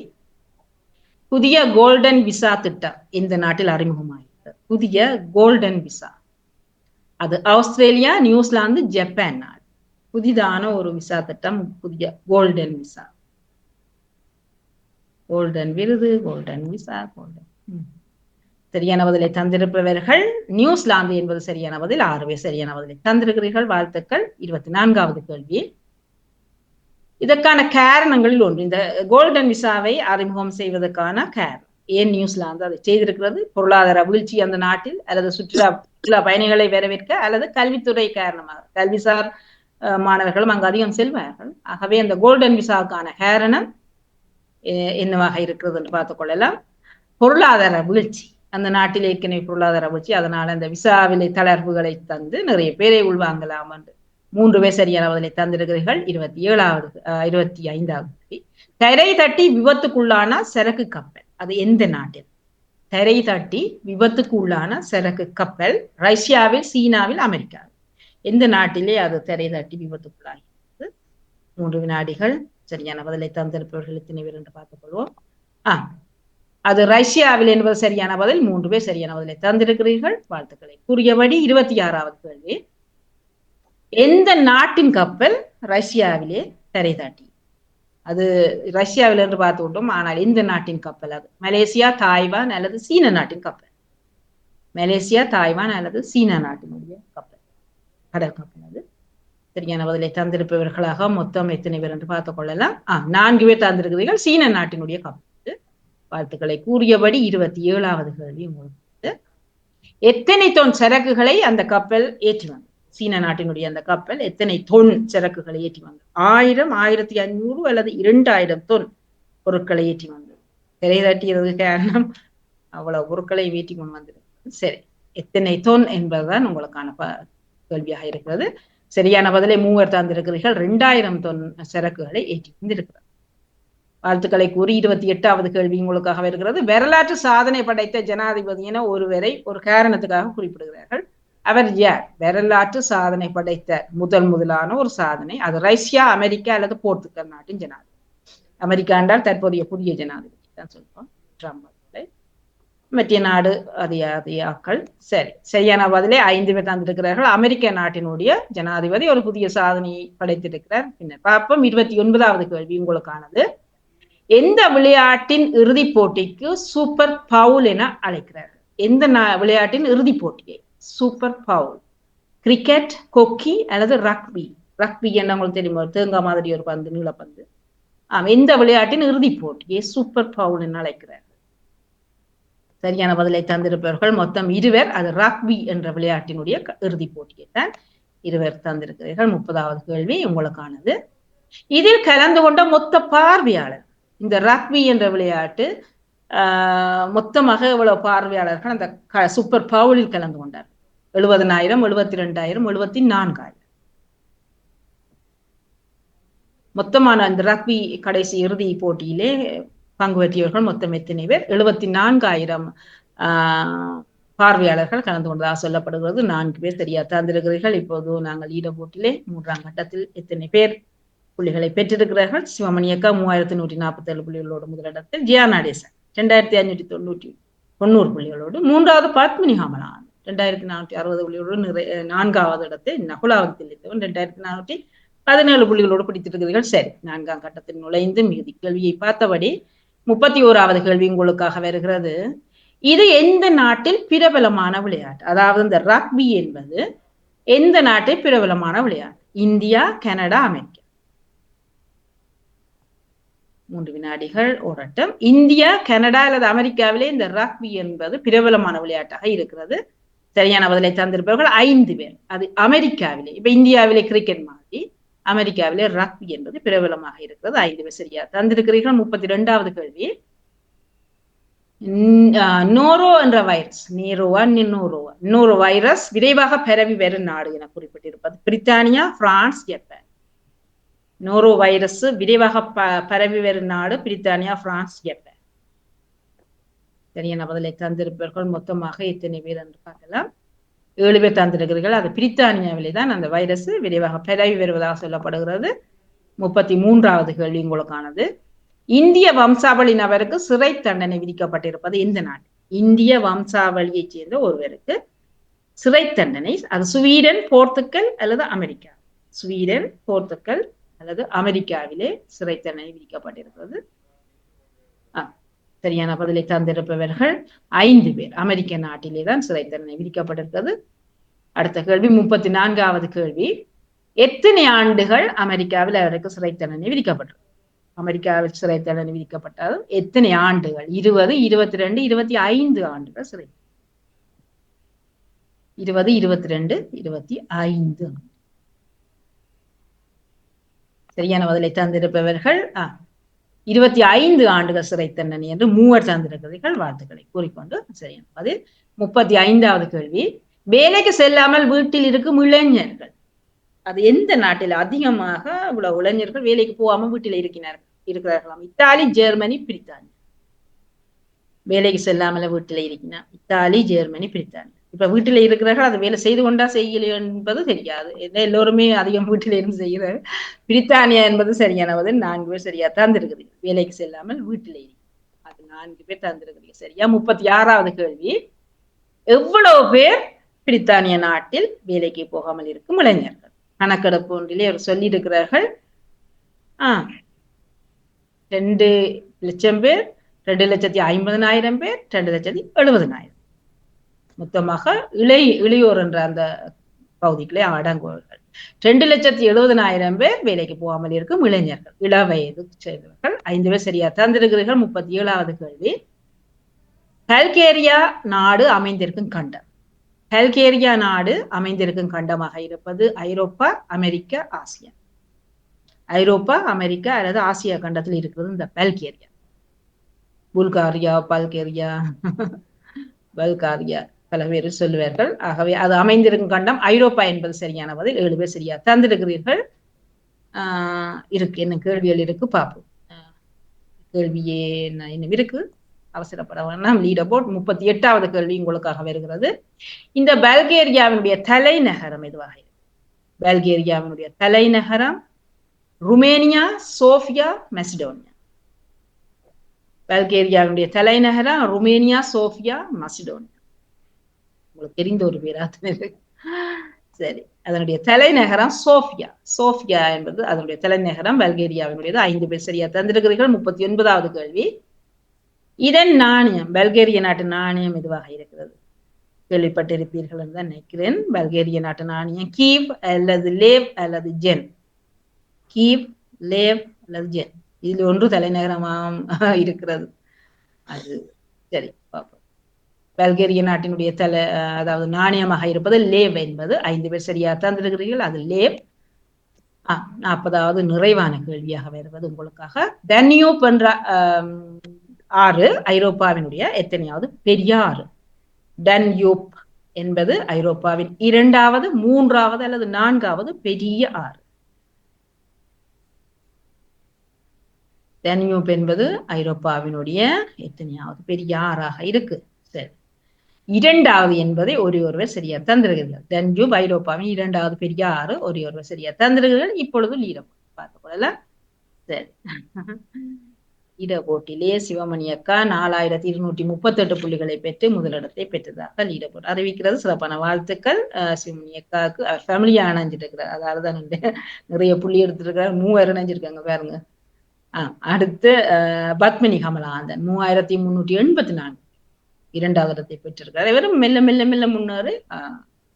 புதிய கோல்டன் விசா திட்டம் இந்த நாட்டில் அறிமுகமாயிருக்கிறது. புதிய கோல்டன் விசா, அது ஆஸ்திரேலியா, நியூசிலாந்து, ஜப்பான் நாடு. புதிதான ஒரு விசா திட்டம், புதிய கோல்டன் விசா. கோல்டன் விருது, கோல்டன் விசா, கோல்டன். சரியான பதிலை தந்திருப்பவர்கள் நியூசிலாந்து என்பது சரியான பதில். 6 பேர் சரியான பதிலை தந்திருக்கிறீர்கள். வாழ்த்துக்கள். 24வது கேள்வி. இதற்கான காரணங்களில் ஒன்று, இந்த கோல்டன் விசாவை அறிமுகம் செய்வதற்கான காரணம். ஏன் நியூசிலாந்து அதை செய்திருக்கிறது? பொருளாதார வீழ்ச்சி அந்த நாட்டில், அல்லது சுற்றுலா பயணிகளை வரவேற்க, அல்லது கல்வித்துறை காரணமாக. கல்விசார் மாணவர்களும் அங்கு அதிகம் செல்வார்கள். ஆகவே அந்த கோல்டன் விசாவுக்கான காரணம் என்னவாக இருக்கிறது என்று பார்த்துக் கொள்ளலாம். பொருளாதார வீழ்ச்சி. அந்த நாட்டில் ஏற்கனவே பொருளாதார வீழ்ச்சி, அதனால அந்த விசாவிலை தளர்வுகளை தந்து நிறைய பேரை உள்வாங்கலாம் என்று 3 பேர் சரியான பதிலை தந்திருக்கிறீர்கள். 25வது. தரை தட்டி விபத்துக்குள்ளான சரக்கு கப்பல், அது எந்த நாட்டில்? தரை தட்டி விபத்துக்கு உள்ளான சரக்கு கப்பல் ரஷ்யாவில், சீனாவில், அமெரிக்காவில். எந்த நாட்டிலே அது தரை தட்டி விபத்துக்குள்ளாகிறது? 3 வினாடிகள். சரியான பதிலை தந்திருப்பவர்கள் எத்தனை பேர் என்று பார்த்துக் கொள்வோம். அது ரஷ்யாவில் என்பது சரியான பதில். 3 பேர் சரியான பதிலை தந்திருக்கிறீர்கள். வாழ்த்துக்களை கூறியபடி 26வது கேள்வி. எந்த நாட்டின் கப்பல் ரஷ்யாவிலே தரை தாட்டி? அது ரஷ்யாவில் என்று பார்த்து விட்டோம். ஆனால் எந்த நாட்டின் கப்பல் அது? மலேசியா, தாய்வான் அல்லது சீன நாட்டின் கப்பல்? மலேசியா, தாய்வான் அல்லது சீன நாட்டினுடைய கப்பல், கடல் கப்பல். அது சரியான பதிலை தந்திருப்பவர்களாக மொத்தம் எத்தனை பேர் என்று பார்த்துக் கொள்ளலாம். 4 பேர் தந்திருக்கிறீர்கள். சீன நாட்டினுடைய கப்பல். வாழ்த்துக்களை கூறியபடி 27வது கேள்வி உங்களுக்கு. எத்தனை தொன் சரக்குகளை அந்த கப்பல் ஏற்றி வந்தது? சீன நாட்டினுடைய அந்த கப்பல் எத்தனை தொன் சரக்குகளை ஏற்றி வந்தது? 1000, 1500 அல்லது 2000 தொன் பொருட்களை ஏற்றி வந்தது. திரை தட்டியது காரணம் அவ்வளவு பொருட்களை ஏற்றி கொண்டு வந்தது. சரி, எத்தனை தொன் என்பதுதான் உங்களுக்கான கேள்வியாக இருக்கிறது. சரியான பதிலை 3 பேர் தந்திருக்கிறீர்கள். 2000 தொன் சரக்குகளை ஏற்றி வந்திருக்கிறது. வாழ்த்துக்களை கூறி 28வது கேள்வி உங்களுக்காக வருகிறது. வரலாற்று சாதனை படைத்த ஜனாதிபதி என ஒருவரை ஒரு காரணத்துக்காக குறிப்பிடுகிறார்கள். அவர் யார்? வரலாற்று சாதனை படைத்த முதலான ஒரு சாதனை. அது ரஷ்யா, அமெரிக்கா அல்லது போர்த்துகல் நாட்டின் ஜனாதிபதி. அமெரிக்கா என்றால் தற்போதைய புதிய ஜனாதிபதி தான் சொல்றோம், ட்ரம்ப். மத்திய நாடு அதிகாக்கள். சரி, சரியான பதிலே 5 பேர் தந்திருக்கிறார்கள். அமெரிக்க நாட்டினுடைய ஜனாதிபதி ஒரு புதிய சாதனையை படைத்திருக்கிறார். பின்னர் பார்ப்போம். 29வது கேள்வி உங்களுக்கானது. எந்த விளையாட்டின் இறுதிப் போட்டிக்கு சூப்பர் பவுல் என அழைக்கிறார்கள்? எந்த விளையாட்டின் இறுதிப் போட்டியை சூப்பர் பவுல்? கிரிக்கெட், ஹாக்கி அல்லது ரக்பி? ரக்பி என்ன உங்களுக்கு தெரியுமா? தேங்காய் மாதிரி ஒரு பந்து, நீளப்பந்து. எந்த விளையாட்டின் இறுதிப் போட்டியை சூப்பர் பவுல் என அழைக்கிறார்கள்? சரியான பதிலை தந்திருப்பவர்கள் மொத்தம் 2 அது ரக்பி என்ற விளையாட்டினுடைய இறுதிப் போட்டியை தான் 2 தந்திருக்கிறீர்கள். 30வது கேள்வி உங்களுக்கானது. இதில் கலந்து கொண்ட மொத்த பார்வையாளர், இந்த ரக்பி என்ற விளையாட்டு மொத்தமாக எவ்வளவு பார்வையாளர்கள் அந்த சூப்பர் பவுலில் கலந்து கொண்டார்? 70,000, 72,000, 74,000. மொத்தமான அந்த ரக்பி கடைசி இறுதி போட்டியிலே பங்கு பெற்றியவர்கள் மொத்தம் எத்தனை பேர்? 74,000 பார்வையாளர்கள் கலந்து கொண்டதாக சொல்லப்படுகிறது. 4 பேர் சரியா தந்திருக்கிறீர்கள். இப்போது நாங்கள் ஈட போட்டியிலே 3ஆம் கட்டத்தில் எத்தனை பேர் புள்ளிகளை பெற்றிருக்கிறார்கள்? சிவமணி அக்கா 3147 புள்ளிகளோடு முதலிடத்தில், ஜியா நடேசன் 2590 புள்ளிகளோடு, 3வது பத்மினி ஹாமலான் 2460 புள்ளிகளோடு 4வது இடத்தில், நகுலாவத்தில் 2417 புள்ளிகளோடு பிடித்திருக்கிறீர்கள். சரி, 4ஆம் கட்டத்தில் நுழைந்து மிகுதி கேள்வியை பார்த்தபடி 31வது கேள்வி உங்களுக்காக வருகிறது. இது எந்த நாட்டில் பிரபலமான விளையாட்டு? அதாவது இந்த ரக்பி என்பது எந்த நாட்டில் பிரபலமான விளையாட்டு? India, Canada, America? 3 வினாடிகள் ஓடட்டும். இந்தியா, கனடா அல்லது அமெரிக்காவிலே இந்த ரக்பி என்பது பிரபலமான விளையாட்டாக இருக்கிறது. சரியான பதிலை தந்திருப்பவர்கள் 5 பேர். அது அமெரிக்காவிலே, இப்ப இந்தியாவிலே கிரிக்கெட் மாதிரி அமெரிக்காவிலே ரக்பி என்பது பிரபலமாக இருக்கிறது. 5 பேர் சரியா தந்திருக்கிறீர்கள். 32வது கேள்வி. நோரோ என்ற வைரஸ், நோரோ வைரஸ் விரைவாக பரவி வரும் நாடு என குறிப்பிட்டிருப்பது பிரித்தானியா, பிரான்ஸ், ஜப்பான்? நோரோ வைரஸ் விரைவாக பரவி வரும் நாடு பிரித்தானியா, பிரான்ஸ், ஜப்பான். சரியான பதிலை தந்திருப்பவர்கள் மொத்தமாக எத்தனை பேர் என்று பார்க்கலாம். 7 பேர் தந்திருக்கிறீர்கள். அது பிரித்தானியாவிலே தான் அந்த வைரஸ் விரைவாக பரவி வருவதாக சொல்லப்படுகிறது. 33வது கேள்வி உங்களுக்கானது. இந்திய வம்சாவளி நபருக்கு சிறை தண்டனை விதிக்கப்பட்டிருப்பது எந்த நாடு? இந்திய வம்சாவளியைச் சேர்ந்த ஒருவருக்கு சிறை தண்டனை, அது ஸ்வீடன், போர்த்துக்கல் அல்லது அமெரிக்கா? ஸ்வீடன், போர்த்துக்கல் அல்லது அமெரிக்காவிலே சிறை தண்டனை விதிக்கப்பட்டிருக்கிறது. சரியான பதிலை தந்திருப்பவர்கள் 5 பேர். அமெரிக்க நாட்டிலே தான் சிறை தண்டனை விதிக்கப்பட்டிருக்கிறது. அடுத்த கேள்வி 34வது கேள்வி. எத்தனை ஆண்டுகள் அமெரிக்காவில் அவருக்கு சிறை தண்டனை விதிக்கப்பட்டது? அமெரிக்காவில் சிறை தண்டனை விதிக்கப்பட்டாலும் எத்தனை ஆண்டுகள்? 20, 22, 25 ஆண்டுகள் சிறை. 20, 22, 25. சரியான பதிலை தந்திருப்பவர்கள் 25 ஆண்டுகள் சிறை தண்டனை என்று 3 தந்திருக்கிறீர்கள். வாழ்த்துக்களை கூறிக்கொண்டு சரியான பதில். 35வது கேள்வி. வேலைக்கு செல்லாமல் வீட்டில் இருக்கும் இளைஞர்கள், அது எந்த நாட்டில் அதிகமாக இவ்வளவு இளைஞர்கள் வேலைக்கு போகாமல் வீட்டில் இருக்கிறார்களாம்? இத்தாலி, ஜெர்மனி, பிரித்தானியா? வேலைக்கு செல்லாமல் வீட்டில் இருக்கிறார் இத்தாலி, ஜெர்மனி, பிரித்தானியா. இப்ப வீட்டில இருக்கிறார்கள், அது வேலை செய்து கொண்டா செய்யல என்பது தெரியாது. எல்லோருமே அதிகம் வீட்டில இருந்து செய்கிறார். பிரித்தானியா என்பது சரியான பதில். 4 பேர் சரியா தந்திருக்கிறீங்க. வேலைக்கு செல்லாமல் வீட்டில இருக்கு, அது 4 பேர் தந்திருக்கிறீங்க சரியா. 36வது கேள்வி. எவ்வளவு பேர் பிரித்தானிய நாட்டில் வேலைக்கு போகாமல் இருக்கும் இளைஞர்கள்? கணக்கெடுப்பு ஒன்றிலே அவர் சொல்லி இருக்கிறார்கள். 2 லட்சம் பேர், 2,50,000 பேர், 2,70,000. மொத்தமாக இளையோர் என்ற அந்த பகுதிகளே அடங்குவார்கள். 2,70,000 பேர் வேலைக்கு போகாமல் இருக்கும் இளைஞர்கள், இளவயது சேர்ந்தவர்கள். 5 பேர் சரியா தந்திருக்கிறீர்கள். 37வது கேள்வி. பல்கேரியா நாடு அமைந்திருக்கும் கண்டம். பல்கேரியா நாடு அமைந்திருக்கும் கண்டமாக இருப்பது ஐரோப்பா, அமெரிக்கா, ஆசியா? ஐரோப்பா, அமெரிக்கா அல்லது ஆசியா கண்டத்தில் இருக்கிறது இந்த பல்கேரியா. புல்காரியா, பல்காரியா பல பேர் சொல்லுவார்கள். ஆகவே அது அமைந்திருக்கும் கண்டம் ஐரோப்பா என்பது சரியான பதில். 7 பேர் சரியா தந்திருக்கிறீர்கள். இருக்கு என்ன கேள்விகள் இருக்கு பார்ப்போம். கேள்வியே இன்னும் இருக்கு, அவசரப்பட வேண்டாம். லீடர் போர்ட் 38வது கேள்வி உங்களுக்காக வருகிறது. இந்த பல்கேரியாவினுடைய தலைநகரம் எதுவாக இருக்கு? பல்கேரியாவினுடைய தலைநகரம் ருமேனியா, சோஃபியா, மெசிடோனியா. பல்கேரியாவினுடைய தலைநகரம் ருமேனியா, சோஃபியா, மெசிடோனியா. உங்களுக்கு தெரிந்த ஒரு பேரா? சரி, அதனுடைய தலைநகரம் சோஃபியா. சோஃபியா என்பது அதனுடைய தலைநகரம், பல்கேரியாவினுடையது. 5 பேர் சரியா தந்திருக்கிறீர்கள். 39வது கேள்வி. இதன் நாணயம், பல்கேரிய நாட்டு நாணயம் எதுவாக இருக்கிறது? கேள்விப்பட்டிருப்பீர்கள் என்று தான் நினைக்கிறேன். பல்கேரிய நாட்டு நாணயம் கீவ் அல்லது லேவ் அல்லது ஜென். கீவ், லேவ் அல்லது ஜென், இதில் ஒன்று தலைநகரமாக இருக்கிறது. அது சரி, பார்ப்போம். பல்கேரிய நாட்டினுடைய அதாவது நாணயமாக இருப்பது லேவ் என்பது. 5 பேர் சரியா தந்திருக்கிறீர்கள், அது லேவ். 40வது நிறைவான கேள்வியாக வருவது உங்களுக்காக. டன்யூப் என்ற ஆறு ஐரோப்பாவினுடைய எத்தனையாவது பெரிய ஆறு? டன்யூப் என்பது ஐரோப்பாவின் 2வது, 3வது அல்லது 4வது பெரிய ஆறு. டன்யூப் என்பது ஐரோப்பாவினுடைய எத்தனையாவது பெரிய ஆறாக இருக்கு? சரி, 2வது என்பதை ஒருவர் சரியா தந்திருக்கிறார்கள். டன்யூப் ஐரோப்பாவின் 2வது பெரிய ஆறு, ஒருவர் சரியா தந்திருக்கிறார்கள். இப்பொழுது லீடம் பார்க்க போடலாம். சரி, லீடபோட்டிலே சிவமணி அக்கா 4238 புள்ளிகளை பெற்று முதலிடத்தை பெற்றதாக லீடபோட் அறிவிக்கிறது. சிறப்பான வாழ்த்துக்கள் சிவமணி அக்காவுக்கு. அவர் ஃபேமிலியா இணைஞ்சிருக்கிறார், அதாவது தான் நிறைய புள்ளி எடுத்திருக்கிறார். 3 இணைஞ்சிருக்காங்க பாருங்க. அடுத்து பத்மினி கமலாந்தன் 3384 2வது இடத்தை பெற்றிருக்கிறார். இவரும் மெல்ல மெல்ல மெல்ல முன்னேறி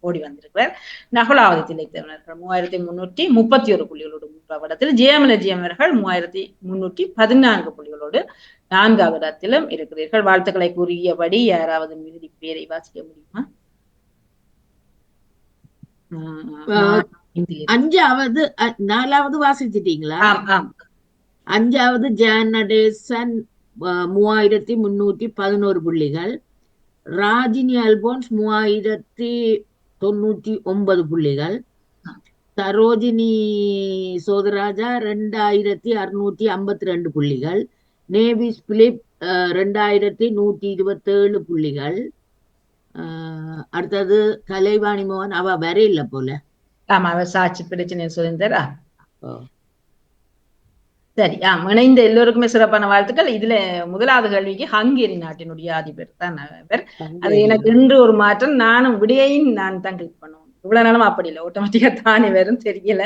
ஓடி வந்திருக்கிறார். நகுலாவதி திளைத்தவர்கள் 3331 புள்ளிகளோடு 3வது இடத்தில். ஜெயமலஜியம் அவர்கள் 3314 புள்ளிகளோடு 4வது இடத்திலும் இருக்கிறீர்கள். வாழ்த்துக்களை கூறியபடி யாராவது இறுதி பேரை வாசிக்க முடியுமா? 5வது 4வது வாசிச்சிட்டீங்களா? 5வது ஜானடேசன் 3311 புள்ளிகள். ராஜினி அல்போன்ஸ் 3099 புள்ளிகள். சரோஜினி சோதராஜா 2652 புள்ளிகள். நேவிஸ் பிலிப் 2127 புள்ளிகள். அடுத்தது கலைவாணி மோகன், அவ வர இல்ல போல. ஆமா, அவர் சாட்சி பிரச்சனை சொல்லியிருந்தாரா? சரி, இணைந்த எல்லோருக்குமே சிறப்பான வாழ்த்துக்கள். இதுல முதலாவது கேள்விக்கு ஹங்கேரி நாட்டினுடைய அதிபர் தான் அவர். அது எனக்கு இன்று ஒரு மாற்றம். நானும் விடையையும் நான் தான் கிளிக் பண்ணுவோம். இவ்வளவு நாளும் அப்படி இல்லை, ஆட்டோமேட்டிக்கா தானே வரும். தெரியல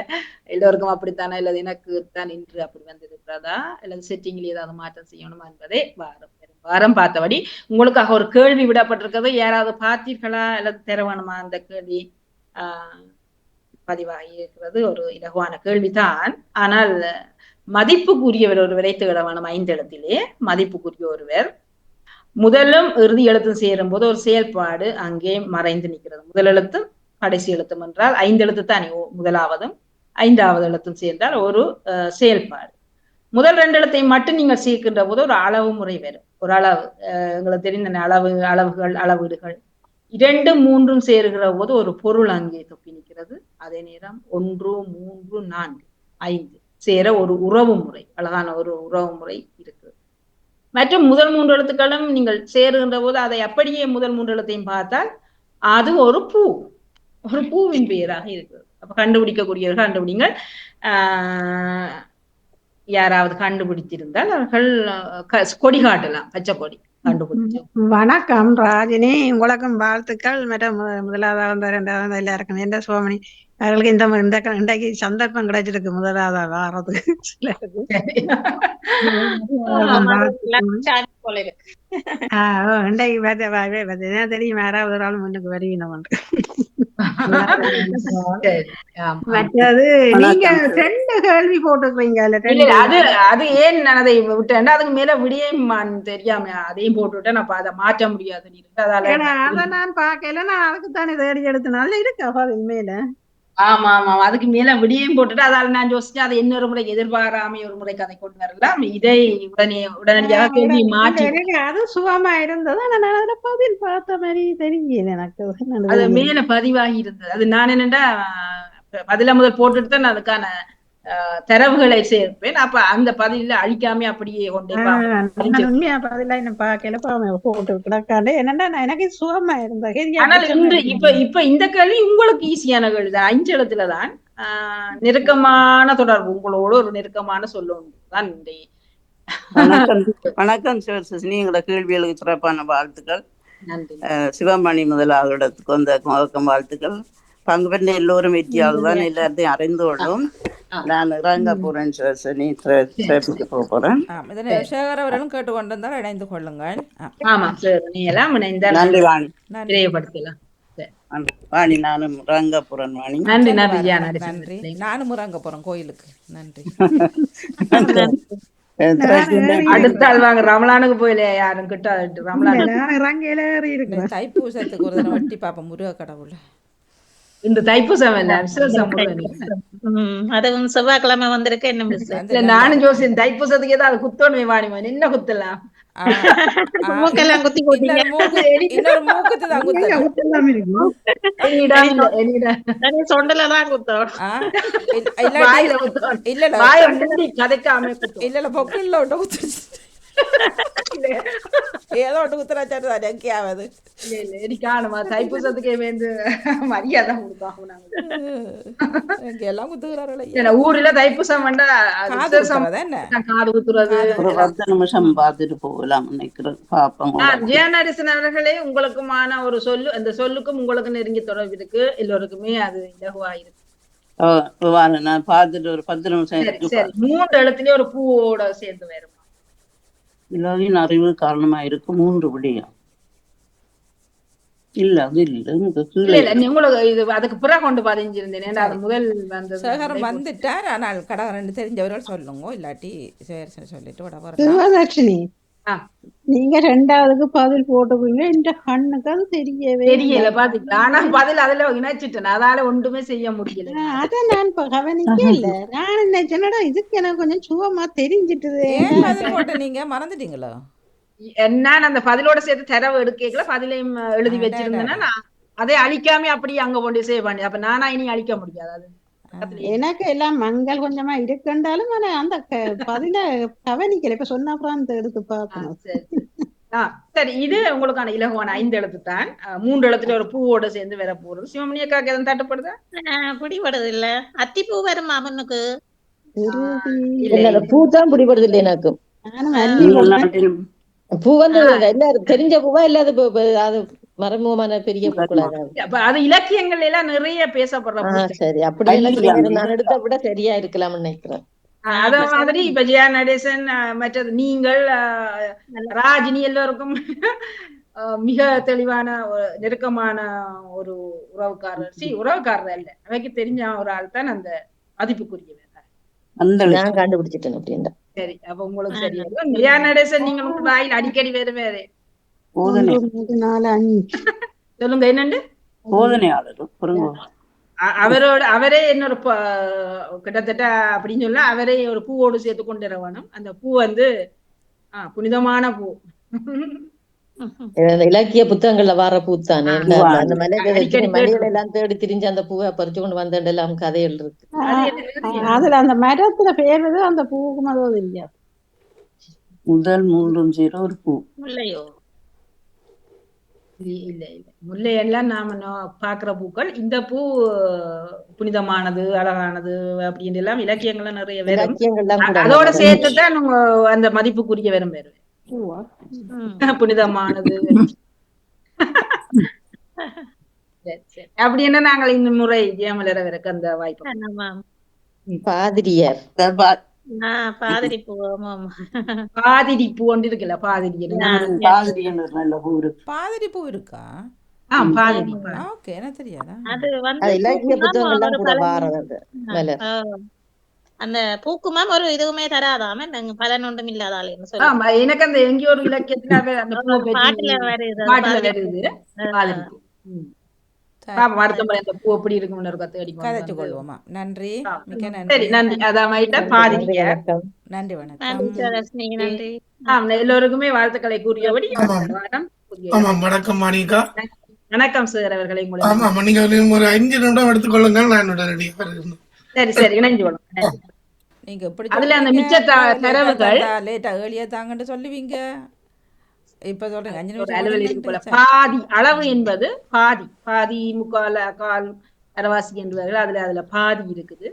எல்லோருக்கும் அப்படித்தானே, இல்லது எனக்கு தான் இன்று அப்படி வந்திருக்கிறதா, அல்லது செட்டிங்கில் ஏதாவது மாற்றம் செய்யணுமா என்பதை வாரம் பார்த்தபடி உங்களுக்காக ஒரு கேள்வி விடப்பட்டிருக்கிறது. யாராவது பார்த்தீர்களா அல்லது தர வேணுமா? அந்த கேள்வி பதிவாகி இருக்கிறது. ஒரு இலகுவான கேள்விதான், ஆனால் மதிப்புக்குரியவர் ஒருவரை தேட வேணும். 5 எழுத்திலே மதிப்புக்குரிய ஒருவர். முதலும் இறுதி எழுத்தும் சேரும் போது ஒரு செயல்பாடு அங்கே மறைந்து நிற்கிறது. முதல் எழுத்தும் கடைசி எழுத்தும் என்றால் 5 எழுத்து தானே முதலாவதும் 5வது எழுத்தும் சேர்ந்தால் ஒரு செயல்பாடு. முதல் 2 எழுத்தை மட்டும் நீங்கள் சேர்க்கின்ற போது ஒரு அளவு முறை வரும். ஒரு அளவு, எங்களுக்கு தெரிந்த அளவுகள், அளவீடுகள். 2, 3 சேருகிற போது ஒரு பொருள் அங்கே தொப்பி நிற்கிறது. அதே நேரம் 1, 3, 4, 5 சேர ஒரு உறவு முறை, அழகான ஒரு உறவு முறை இருக்கு. மற்றும் முதல் 3 எழுத்துக்களும் நீங்கள் சேருகின்ற போது அதை அப்படியே முதல் 3 எழுத்தையும் பார்த்தால் அது ஒரு பூ, ஒரு பூவின் பெயராக இருக்குது. அப்ப கண்டுபிடிக்கக்கூடியவர்கள் கண்டுபிடிங்கள். யாராவது கண்டுபிடித்திருந்தால் அவர்கள் கொடி காட்டலாம், பச்சை கொடி கண்டுபிடிச்சு. வணக்கம் ராஜினி, உங்களுக்கும் வாழ்த்துக்கள். மேடம் முதலாவது 2வது எல்லாருக்கும். எந்த சுவாமணி அவர்களுக்கு இன்றைக்கு சந்தர்ப்பம் கிடைச்சிருக்கு முதலாவது வாரத்துக்கு. தெரியும், யாராவது ஒரு ஆள் முன்னுக்கு வருவீங்க. மற்றது நீங்க 2 கேள்வி போட்டுக்கிறீங்க. அது ஏன் நான் அதை விட்டேன், அதுக்கு மேல விடியும் தெரியாம அதையும் போட்டுவிட்டேன். அப்ப அதை மாற்ற முடியாது. அதை நான் பார்க்கல, நான் அதுக்குத்தானே தேடி எடுத்தனால இருக்கா மேல. ஆமா ஆமா, அதுக்கு மேல விடியையும் போட்டுட்டு அதால நான் யோசிச்சேன், அதை இன்னொரு முறை எதிர்பாராம ஒரு முறை கதை கொண்டு வரலாம். இதை உடனடியாக கேள்வி மாற்றி அது சுகமா இருந்தது. ஆனா பதில் பார்த்த மாதிரி தெரியல எனக்கு. அது மேல பதிவாகி இருந்தது. அது நான் என்னண்டா பதில முதல் போட்டுட்டு தான் அதுக்கான தரவுகளை சேர்ப்பேன். அப்ப அந்த பதில அழிக்காம அப்படியே கொண்டே நான் உண்மையா பதிலா என்ன பார்க்கல போட்டு கிடக்காண்டு என்னன்னா எனக்கு சுகமா இருந்தது. ஆனால் இன்று இப்ப இந்த கேள்வி உங்களுக்கு ஈஸியான கேள்வி தான். 5 எழுத்துலதான். நெருக்கமான தொடர்பு, உங்களோட ஒரு நெருக்கமான சொல்லணும் தான். வணக்கம் சிவசசி, எங்களோட கேள்விகளுக்கு சிறப்பான வாழ்த்துக்கள். நன்றி. சிவமணி முதலாளிடத்துக்கு வந்த வணக்கம் வாழ்த்துக்கள். பங்கு பெற்ற எல்லோரும் வெற்றியாக தான் எல்லாத்தையும் அறிந்து கொள்ளும். நான் இறங்க போறேன் சிவசனி, போறேன். சேகர் அவர்களும் கேட்டுக்கொண்டிருந்தால் இணைந்து கொள்ளுங்கள். ஆமா சார், நீ எல்லாம் இணைந்தால் நன்றி வாணி, தெரியப்படுத்தலாம். வாணி நானும் இறங்க போறேன் வாணி. நன்றி நன்றி. நன்றி. நானும் இறங்க போறேன் கோயிலுக்கு. நன்றி. அடுத்த ஆள் வாங்க, ரமலானுக்கு போயில யாரும் கிட்ட தைப்பூசத்துக்கு ஒரு தடவை வட்டி பாப்போம். முருக கடவுள் இந்த தைப்பூசம் இல்ல, அதுவும் செவ்வாய்க்கிழமை வந்திருக்க என்ன நானும் ஜோசியன் தைப்பூசத்துக்கு ஏதாவது குத்தோணுமே வாணிமா, என்ன குத்தலாம்? மூக்கெல்லாம் குத்தி இன்னொரு மூக்குத்து தான் சொண்டலதான் குத்தோம். கதைக்காம இல்ல பொக்குல விட்டு குத்து, ஏதோ ஒன்று குத்துறாச்சாரு தான் எங்கேயாவது காணுமா? தைப்பூசத்துக்கே வேண்டு மரியாதை கொடுப்பாங்க. எல்லாம் குத்துக்கிறார்கள். ஊர்ல தைப்பூசம் வேண்டா காது குத்துறது. 10 நிமிஷம் பார்த்துட்டு போகலாம் நினைக்கிறேன். பாப்போம். ஜெயநரசன் அவர்களே, உங்களுக்குமான ஒரு சொல்லு, அந்த சொல்லுக்கும் உங்களுக்கு நெருங்கி தொடர்பு இருக்கு. எல்லோருக்குமே அது இலகுவாயிருக்கு. நான் பார்த்துட்டு ஒரு 10 நிமிஷம். சரி, 3 எழுத்துலயே ஒரு பூவோட சேர்ந்து வேறுமா? எல்லாரையும் அறிவு காரணமா இருக்கு. 3 விடியும் இல்ல, அது இல்ல உங்களுக்கு இது அதுக்கு பிறகு கொண்டு பதிஞ்சிருந்தேன். அது முதல் வந்தது. சேகரம் வந்துட்டார். ஆனால் கடவுள் தெரிஞ்சவர்கள் சொல்லுங்க, இல்லாட்டி சரி சொல்லிட்டு விட வரலட்சுமி. நீங்க 2வதுக்கு பதில் போட்டுக்கீங்க. இந்த கண்ணுக்கு அது தெரியல பாத்தீங்களா? ஆனா பதில் அதுல இணைச்சிட்டேன், அதால ஒன்றுமே செய்ய முடியல. அத நான் கவனிக்க இல்ல. நான் நினைச்சேன்டா இதுக்கு எனக்கு கொஞ்சம் சுகமா தெரிஞ்சிட்டுது. பதில் போட்டு நீங்க மறந்துட்டீங்களோ? நான் அந்த பதிலோட சேர்த்து தரவு எடுக்கல, பதிலையும் எழுதி வச்சிருந்தேன்னா அதை அழிக்காம அப்படியே அங்க கொண்டு சேவ் பண்ணி, அப்ப நானா இனி அழிக்க முடியாது. எனக்கு எல்லாம் மங்கள் கொஞ்சமா இருக்குண்டாலும் அந்த பதில கவனிக்கல. இப்ப சொன்ன அப்புறம் எடுத்து பார்த்தோம். சரி, இது உங்களுக்கான இலகுவான 5 எழுத்து தான். 3 எழுத்துல ஒரு பூவோட சேர்ந்து வேற போறது. சிவமணி அக்காக்கு எதுவும் தட்டுப்படுதா? பிடிபடுது இல்ல. அத்திப்பூ வரும் மாமனுக்கு. பூ தான் பிடிபடுது இல்லை எனக்கு. பூ வந்து எல்லாரும் தெரிஞ்ச பூவா இல்லாத அது மறைமுகமான பெரிய பூக்களா? அது இலக்கியங்கள் எல்லாம் நிறைய பேசப்படுற. சரி, அப்படி நான் எடுத்த விட சரியா இருக்கலாம்னு நினைக்கிறேன். அத மாதிரி இப்ப ஜெயா நடேசன், மற்றது நீங்கள், ராஜினி எல்லோருக்கும் மிக தெளிவான நெருக்கமான ஒரு உறவுக்காரர் அல்ல, அவைக்கு தெரிஞ்ச ஒரு ஆள் தான் அந்த மதிப்புக்குரியவர். நான் கண்டுபிடிச்சிட்டேன் அப்படின்னா. சரி, அப்ப உங்களுக்கு சரி. ஜெயா நடேசன், நீங்க உங்க வாயில் அடிக்கடி வேறு சொல்லுங்க என்னண்டு அவரே இன்னொரு கிட்டத்தட்ட அப்படின்னு சொல்ல அவரே ஒரு பூவோடு சேர்த்து கொண்டு வரணும். அந்த பூ வந்து புனிதமான பூ. இலக்கிய புத்தகங்கள்ல வர பூ தானே. அந்த மலைகள் எல்லாம் தேடி திரிஞ்சு அந்த பூவை பறிச்சு கொண்டு வந்த எல்லாம் கதைகள் இருக்கு. அதுல அந்த மரத்துல பேரு அந்த பூவுக்கு மதம் இல்லையா? முதல் 3 ஒரு பூ. முல்லையோ? இல்ல முல்லையெல்லாம் நாம பாக்குற பூக்கள். இந்த பூ புனிதமானது, அழகானது அப்படின்னு எல்லாம் இலக்கியங்கள்லாம் நிறைய வரும். அதோட சேர்த்துதான் அந்த மதிப்புக்குரிய வரும் வேறு புனிதமானது. அப்படி என்ன நாங்கள் இந்த முறை ஜெயமலர வரைக்கும் அந்த வாய்ப்பு. பாதிரியார் பாதிரி பூ ஒன்று இருக்குல்ல, பாதிரி பூ இருக்கா? ஓகே, எனக்கு தெரியாதா? அது வந்து இலக்கிய புத்தகங்கள்லாம் கூட வாரது மலர். அந்த பூக்குமா ஒரு இதுவுமே தராதாம பலன் ஒன்றும் இல்லாதால. எனக்கு அந்த எங்கேயோ ஒரு இலக்கியத்துல பாட்டுல வருது. அடுத்த முறை அந்த பூ எப்படி இருக்கும்னு ஒரு கதைச்சு கொள்வோமா? நன்றி, மிக்க நன்றி. நன்றி. அதான் பாதிரிக்க நன்றி, வணக்கம். நன்றி. எல்லோருக்குமே வாழ்த்துக்களை கூறியபடி வணக்கம் மாணிகா. வணக்கம் சார் அவர்களை. நீங்க ஒரு 5 நிமிடம் எடுத்துக்கொள்ளுங்கள், நான் சரி இணைஞ்சு கொள்ளுங்க. நீங்க எப்படி அதுல அந்த சொல்லுவீங்க? மிச்ச தரவுகள் லேட்டா ஏர்லியா தாங்கன்னு சொல்லுவீங்க. இப்ப சொல்றீங்க 5 ஒரு நிமிஷம் அலுவல் இருக்கு முன்னுண்டு. போல. சரி. பாதி அளவு என்பது பாதி முக்கால் கால் அரைவாசி என்பவர்கள் அதுல பாதி இருக்குது.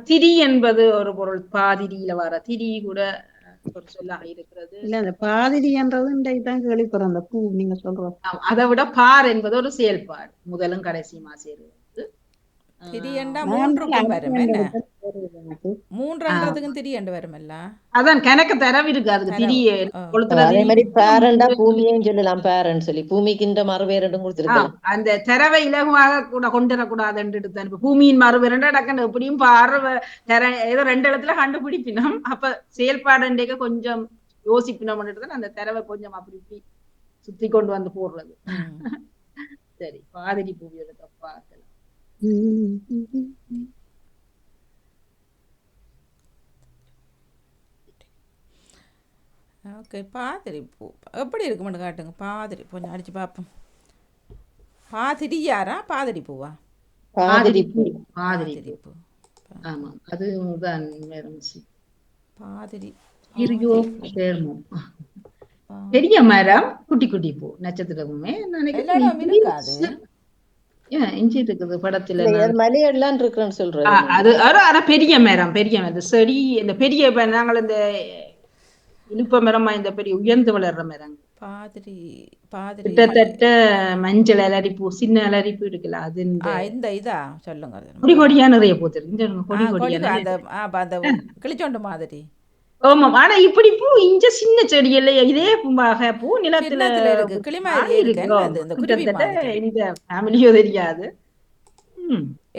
திரி என்பது ஒரு பொருள். பாதிரியில வர திரி கூட ஒரு சொல்லாக இருக்கிறது. இல்ல அந்த பாதிரின்றது இன்றைக்கு தான் கேள்விப்படுறோம் அந்த பூ நீங்க சொல்றது. அதை விட பார் என்பது ஒரு செயல்பாடு, முதலும் கடைசியுமா சேருவது. திரியண்டா நான் 3க்கும் வரும் என்ன? எனக்கு 3ன்றதுக்கும் திரியண்டு வருமல்ல? அதான் கணக்கு தரவு இருக்கு அதுக்கு. தரவு. திரிய ஆ. கொளுத்துற அதே திரி மாதிரி பேரண்டா பூமியையும் சொல்லலாம். பேரண்ட் சொல்லி பூமிக்கின்ற மறுபேரண்டும் கொடுத்திருக்கலாம். அந்த தரவை இலகுவாக கூட கொண்டு வரக்கூடாதுன்னு எடுத்து அனுப்பு. பூமியின் மறுபேரண்டா டக்குன்னு எப்படியும் பார்வை ஏதோ 2 இடத்துல கண்டுபிடிப்பினோம். அப்ப செயல்பாடு கொஞ்சம் யோசிப்பினோம் அந்த தரவை கொஞ்சம் அப்படி இப்படி சுத்தி கொண்டு வந்து போடுறது. சரி, பாதிரி பூவியோட பார்க்கலாம். ஓகே, பாதிரி பூ எப்படி இருக்குமென்னு காட்டுங்க. பாதிரி கொஞ்சம் அடிச்சு பார்ப்போம். பாதிரி யாரா? பாதிரி பூவா? பாதிரி பூ. பாதிரி பூ. ஆமா, அதுதான் பாதிரி பெரிய மரம், குட்டி குட்டி பூ, நட்சத்திரமுமே எல்லாரும் இருக்காது. இஞ்சி இருக்குது படத்துல. மலையெல்லாம் இருக்குன்னு சொல்றது. அது பெரிய மரம், பெரிய மரம் செடி. இந்த பெரிய நாங்கள் இந்த இனிப்ப மரமா இந்த பெரிய உயர்ந்து வளர்ற மரம். பாதிரி கிட்டத்தட்ட மஞ்சள் அலரிப்பூ, சின்ன அலரிப்பூ இருக்குல்ல, அது இந்த இதா சொல்லுங்க. கொடி கொடியா நிறைய போத்துருக்கு. அந்த கிளிச்சோண்டு மாதிரி. ஆமா, ஆனா இப்படி பூ இஞ்ச சின்ன செடி இல்லையா, இதே பூ நிலத்துல இருக்கு, கிளி மாதிரி இருக்கு. இந்த ஃபேமிலியோ தெரியாது.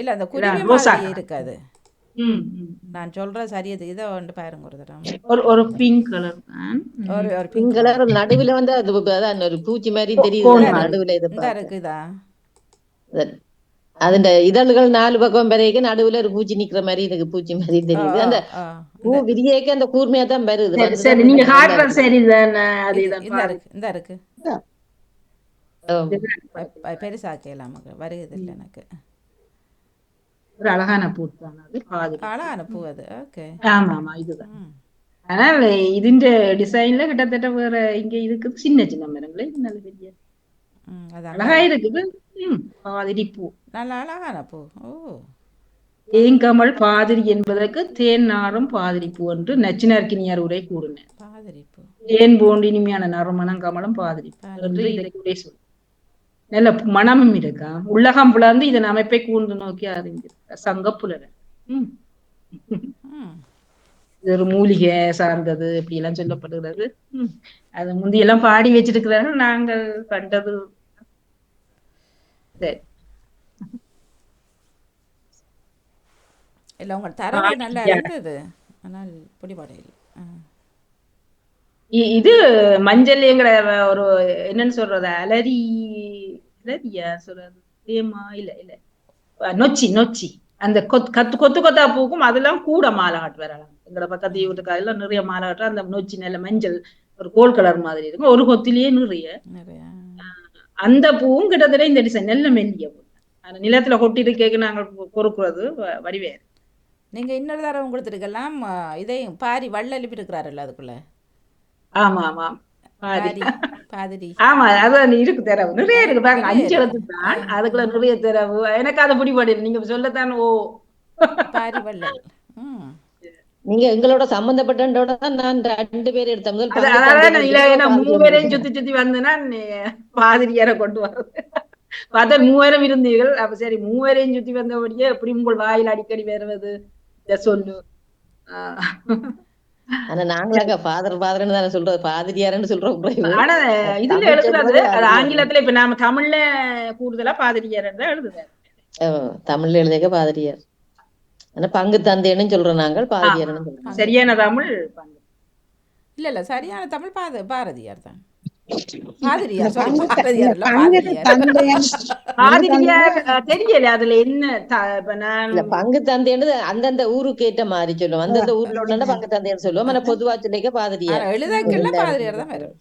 இல்ல அந்த குருவி மாதிரி இருக்காது. நான் சொல்ற சரியது. இதை வந்து பாருங்க ஒரு தடவை. ஒரு பிங்க் கலர். ஒரு பிங்க் கலர் நடுவுல வந்து அது ஒரு பூச்சி மாதிரி தெரியுது. நடுவுல இந்த இருக்குதா? அதுண்ட இதழ்கள் 4 பக்கம் வரைக்கும் நடுவுல ஒரு பூச்சி நிக்கிற மாதிரி இருக்கு. பூச்சி மாதிரி தெரியுது. அந்த பூ விரியேக்கு அந்த கூர்மையா தான் வருது. சரி, நீங்க காட்டுற சரிதானே. இந்த இருக்கு பெருசாக்கலாம் வருகிறது இல்லை எனக்கு. ஒரு அழகான பூ தான் அது. அழகான பூ அது. ஓகே, ஆமா ஆமா, இதுதான். ஆனால் இதுன்ற டிசைன்ல கிட்டத்தட்ட வேற இங்க இருக்குது சின்ன சின்ன மரங்களே. நல்ல பெரிய அழகா இருக்குது. பாதிரி பூ நல்ல அழகான பூ. ஓ, தேங்கமல் பாதிரி என்பதற்கு தேன் நாரும் பாதிரி பூ என்று நச்சினார்கினியார் உரை கூறினார். பாதிரி பூ தேன் போன்று இனிமையான நறுமணம் கமலம் பாதிரி என்று இதை உரை சொல். நல்ல மனமும் இருக்கா. உள்ளகம் புலர்ந்து இதன் அமைப்பை கூர்ந்து நோக்கி அறிஞ்சிருக்க சங்கப்புலர். இது ஒரு மூலிகை சார்ந்தது இப்படி எல்லாம் சொல்லப்படுகிறது. அது முந்தியெல்லாம் பாடி வச்சிருக்கிறார்கள், நாங்கள் கண்டது. சரி, இல்லை உங்க தரவு நல்லா இருந்தது, ஆனால் பிடிபாடு இல்லை. இது மஞ்சள் எங்கட ஒரு என்னன்னு சொல்றது, அலரியா சொல்றது, தேமா இல்ல இல்ல நொச்சி அந்த கொத்து கொத்தா பூக்கும். அதெல்லாம் கூட மாலை காட்டு வரலாம். எங்கட பக்கத்து வீட்டுக்காரெல்லாம் நிறைய மாலை காட்டுற அந்த நொச்சி நல்ல மஞ்சள் ஒரு கோல் கலர் மாதிரி இருக்கும். ஒரு கொத்திலேயே நிறைய. அந்த பூவும் கிட்டத்தட்ட இந்த டிசைன் நல்ல மெல்லிய பூ. அந்த நிலத்துல கொட்டி இருக்க நாங்கள் பொறுக்குறது வடிவேறு. நீங்க இன்னொரு தடவை கொடுத்துருக்கலாம். இதையும் பாரி வள்ளல் இருக்கிறாருல்ல அதுக்குள்ள. ஆமா ஆமா, பாதிரி. ஆமா, அதான் இருக்கு தரவு நிறைய இருக்கு பாருங்க. 5 எழுத்து தான், அதுக்குள்ள நிறைய தரவு. எனக்கு அதை பிடிபடல, நீங்க சொல்லத்தான். ஓ, பாரி வள்ளல். நீங்க எங்களோட சம்பந்தப்பட்டோட தான் நான் 2 பேர் எடுத்த முதல் 3 பேரையும் சுத்தி வந்தேன்னா பாதிரியார கொண்டு வர்றது. பார்த்தா 3000 இருந்தீர்கள். அப்ப சரி, 3000 சுத்தி வந்தபடியே எப்படி உங்கள் வாயில் அடிக்கடி வருவது சொல்லு. ஆனா நாங்களாங்க ஃபாதர்னு தானே சொல்றது, பாதிரியாருன்னு சொல்றோம். ஆனா இதுல எழுதுறது அது ஆங்கிலத்துல. இப்ப நாம தமிழ்ல கூடுதலா பாதிரியார் தான் எழுதுறாரு. தமிழ்ல எழுதிய பாதிரியார். ஆனா பங்கு தந்தைன்னு சொல்றோம் நாங்கள், பாதிரியார்னு சொல்றோம். சரியான தமிழ் இல்ல சரியான தமிழ் பாரதியார் தான். தெரியல அதுல என்ன பங்கு தந்தைன்னு அந்தந்த ஊருக்கு ஏற்ற மாதிரி சொல்லுவோம். அந்தந்த ஊர்ல உள்ள பங்கு தந்தைன்னு சொல்லுவோம். ஆனா பொதுவா சொல்லிக்க பாதிரியார். எழுதக்கெல்லாம் பாதிரியார் தான் வரும்.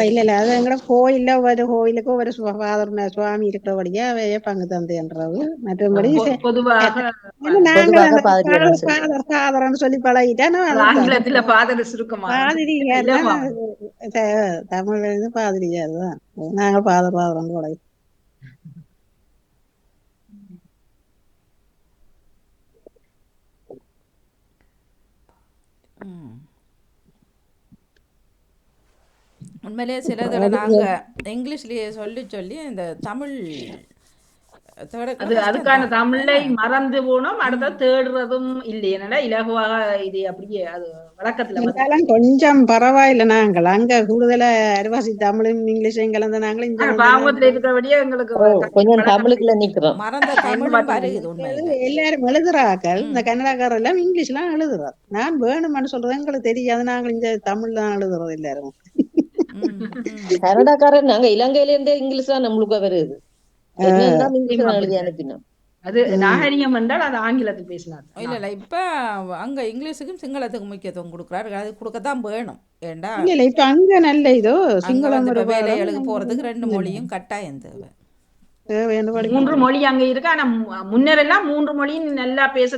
இல்ல அது எங்கட கோயில்ல ஒரு கோயிலுக்கு ஒரு ஃபாதர் சுவாமி இருக்கிறபடியா அவைய பங்கு தந்தைன்றது மற்றபடி பொதுவாக நாங்கள் அந்த பாதிரியார்னு சொல்லி. ஃபாதர்ன்னு சொல்லி பழகிட்டா ஆங்கிலத்துல பாதர சுருக்கமா பாதிரியார் தமிழ்ல இருந்து பாதிரியார் தான் நாங்கள் பாதர்னு பழகி. உண்மையிலேயே சிலதுல நாங்க இங்கிலீஷ்லயே சொல்லி சொல்லி இந்த தமிழ் அதுக்கான தமிழை மறந்து போனோம். அடுத்த தேடுறதும் இல்லையா இலகுவாக இது அப்படியே அது வழக்கத்துல கொஞ்சம் பரவாயில்ல. நாங்கள் அங்க கூடுதல அரைவாசி தமிழும் இங்கிலீஷும் கலந்த நாங்களும் பாவத்துல இருக்கிறபடியே எங்களுக்கு கொஞ்சம் தமிழுக்குள்ள நிக்கிறோம். மறந்த தமிழும் வருது உண்மையில. எல்லாரும் எழுதுறாக்கள் இந்த கன்னடக்காரர் எல்லாம் இங்கிலீஷ் எல்லாம் எழுதுறோம். நான் வேணும்னு சொல்றது எங்களுக்கு தெரியாது. நாங்கள் இந்த தமிழ் தான் எழுதுறோம் எல்லாரும். கன்னடக்காரர் நாங்க இலங்கையில இருந்தே இங்கிலீஷ் தான் நம்மளுக்கு வருது. எழுதி அனுப்பினோம். அது நாகரிகம் என்றால் அது ஆங்கிலத்தில் பேசலாம். இல்ல இப்ப அங்க இங்கிலீஷுக்கும் சிங்களத்துக்கும் முக்கியத்துவம் கொடுக்குறாரு. அது கொடுக்கத்தான் வேணும். ஏண்டா இல்ல இப்ப அங்க நல்ல இதோ சிங்களம் வேலைகளுக்கு போறதுக்கு 2 மொழியும் கட்டாயம் தேவை. 3 மொழி அங்க இருக்கு. ஆனா முன்னரெல்லாம் 3 மொழியும் நல்லா பேச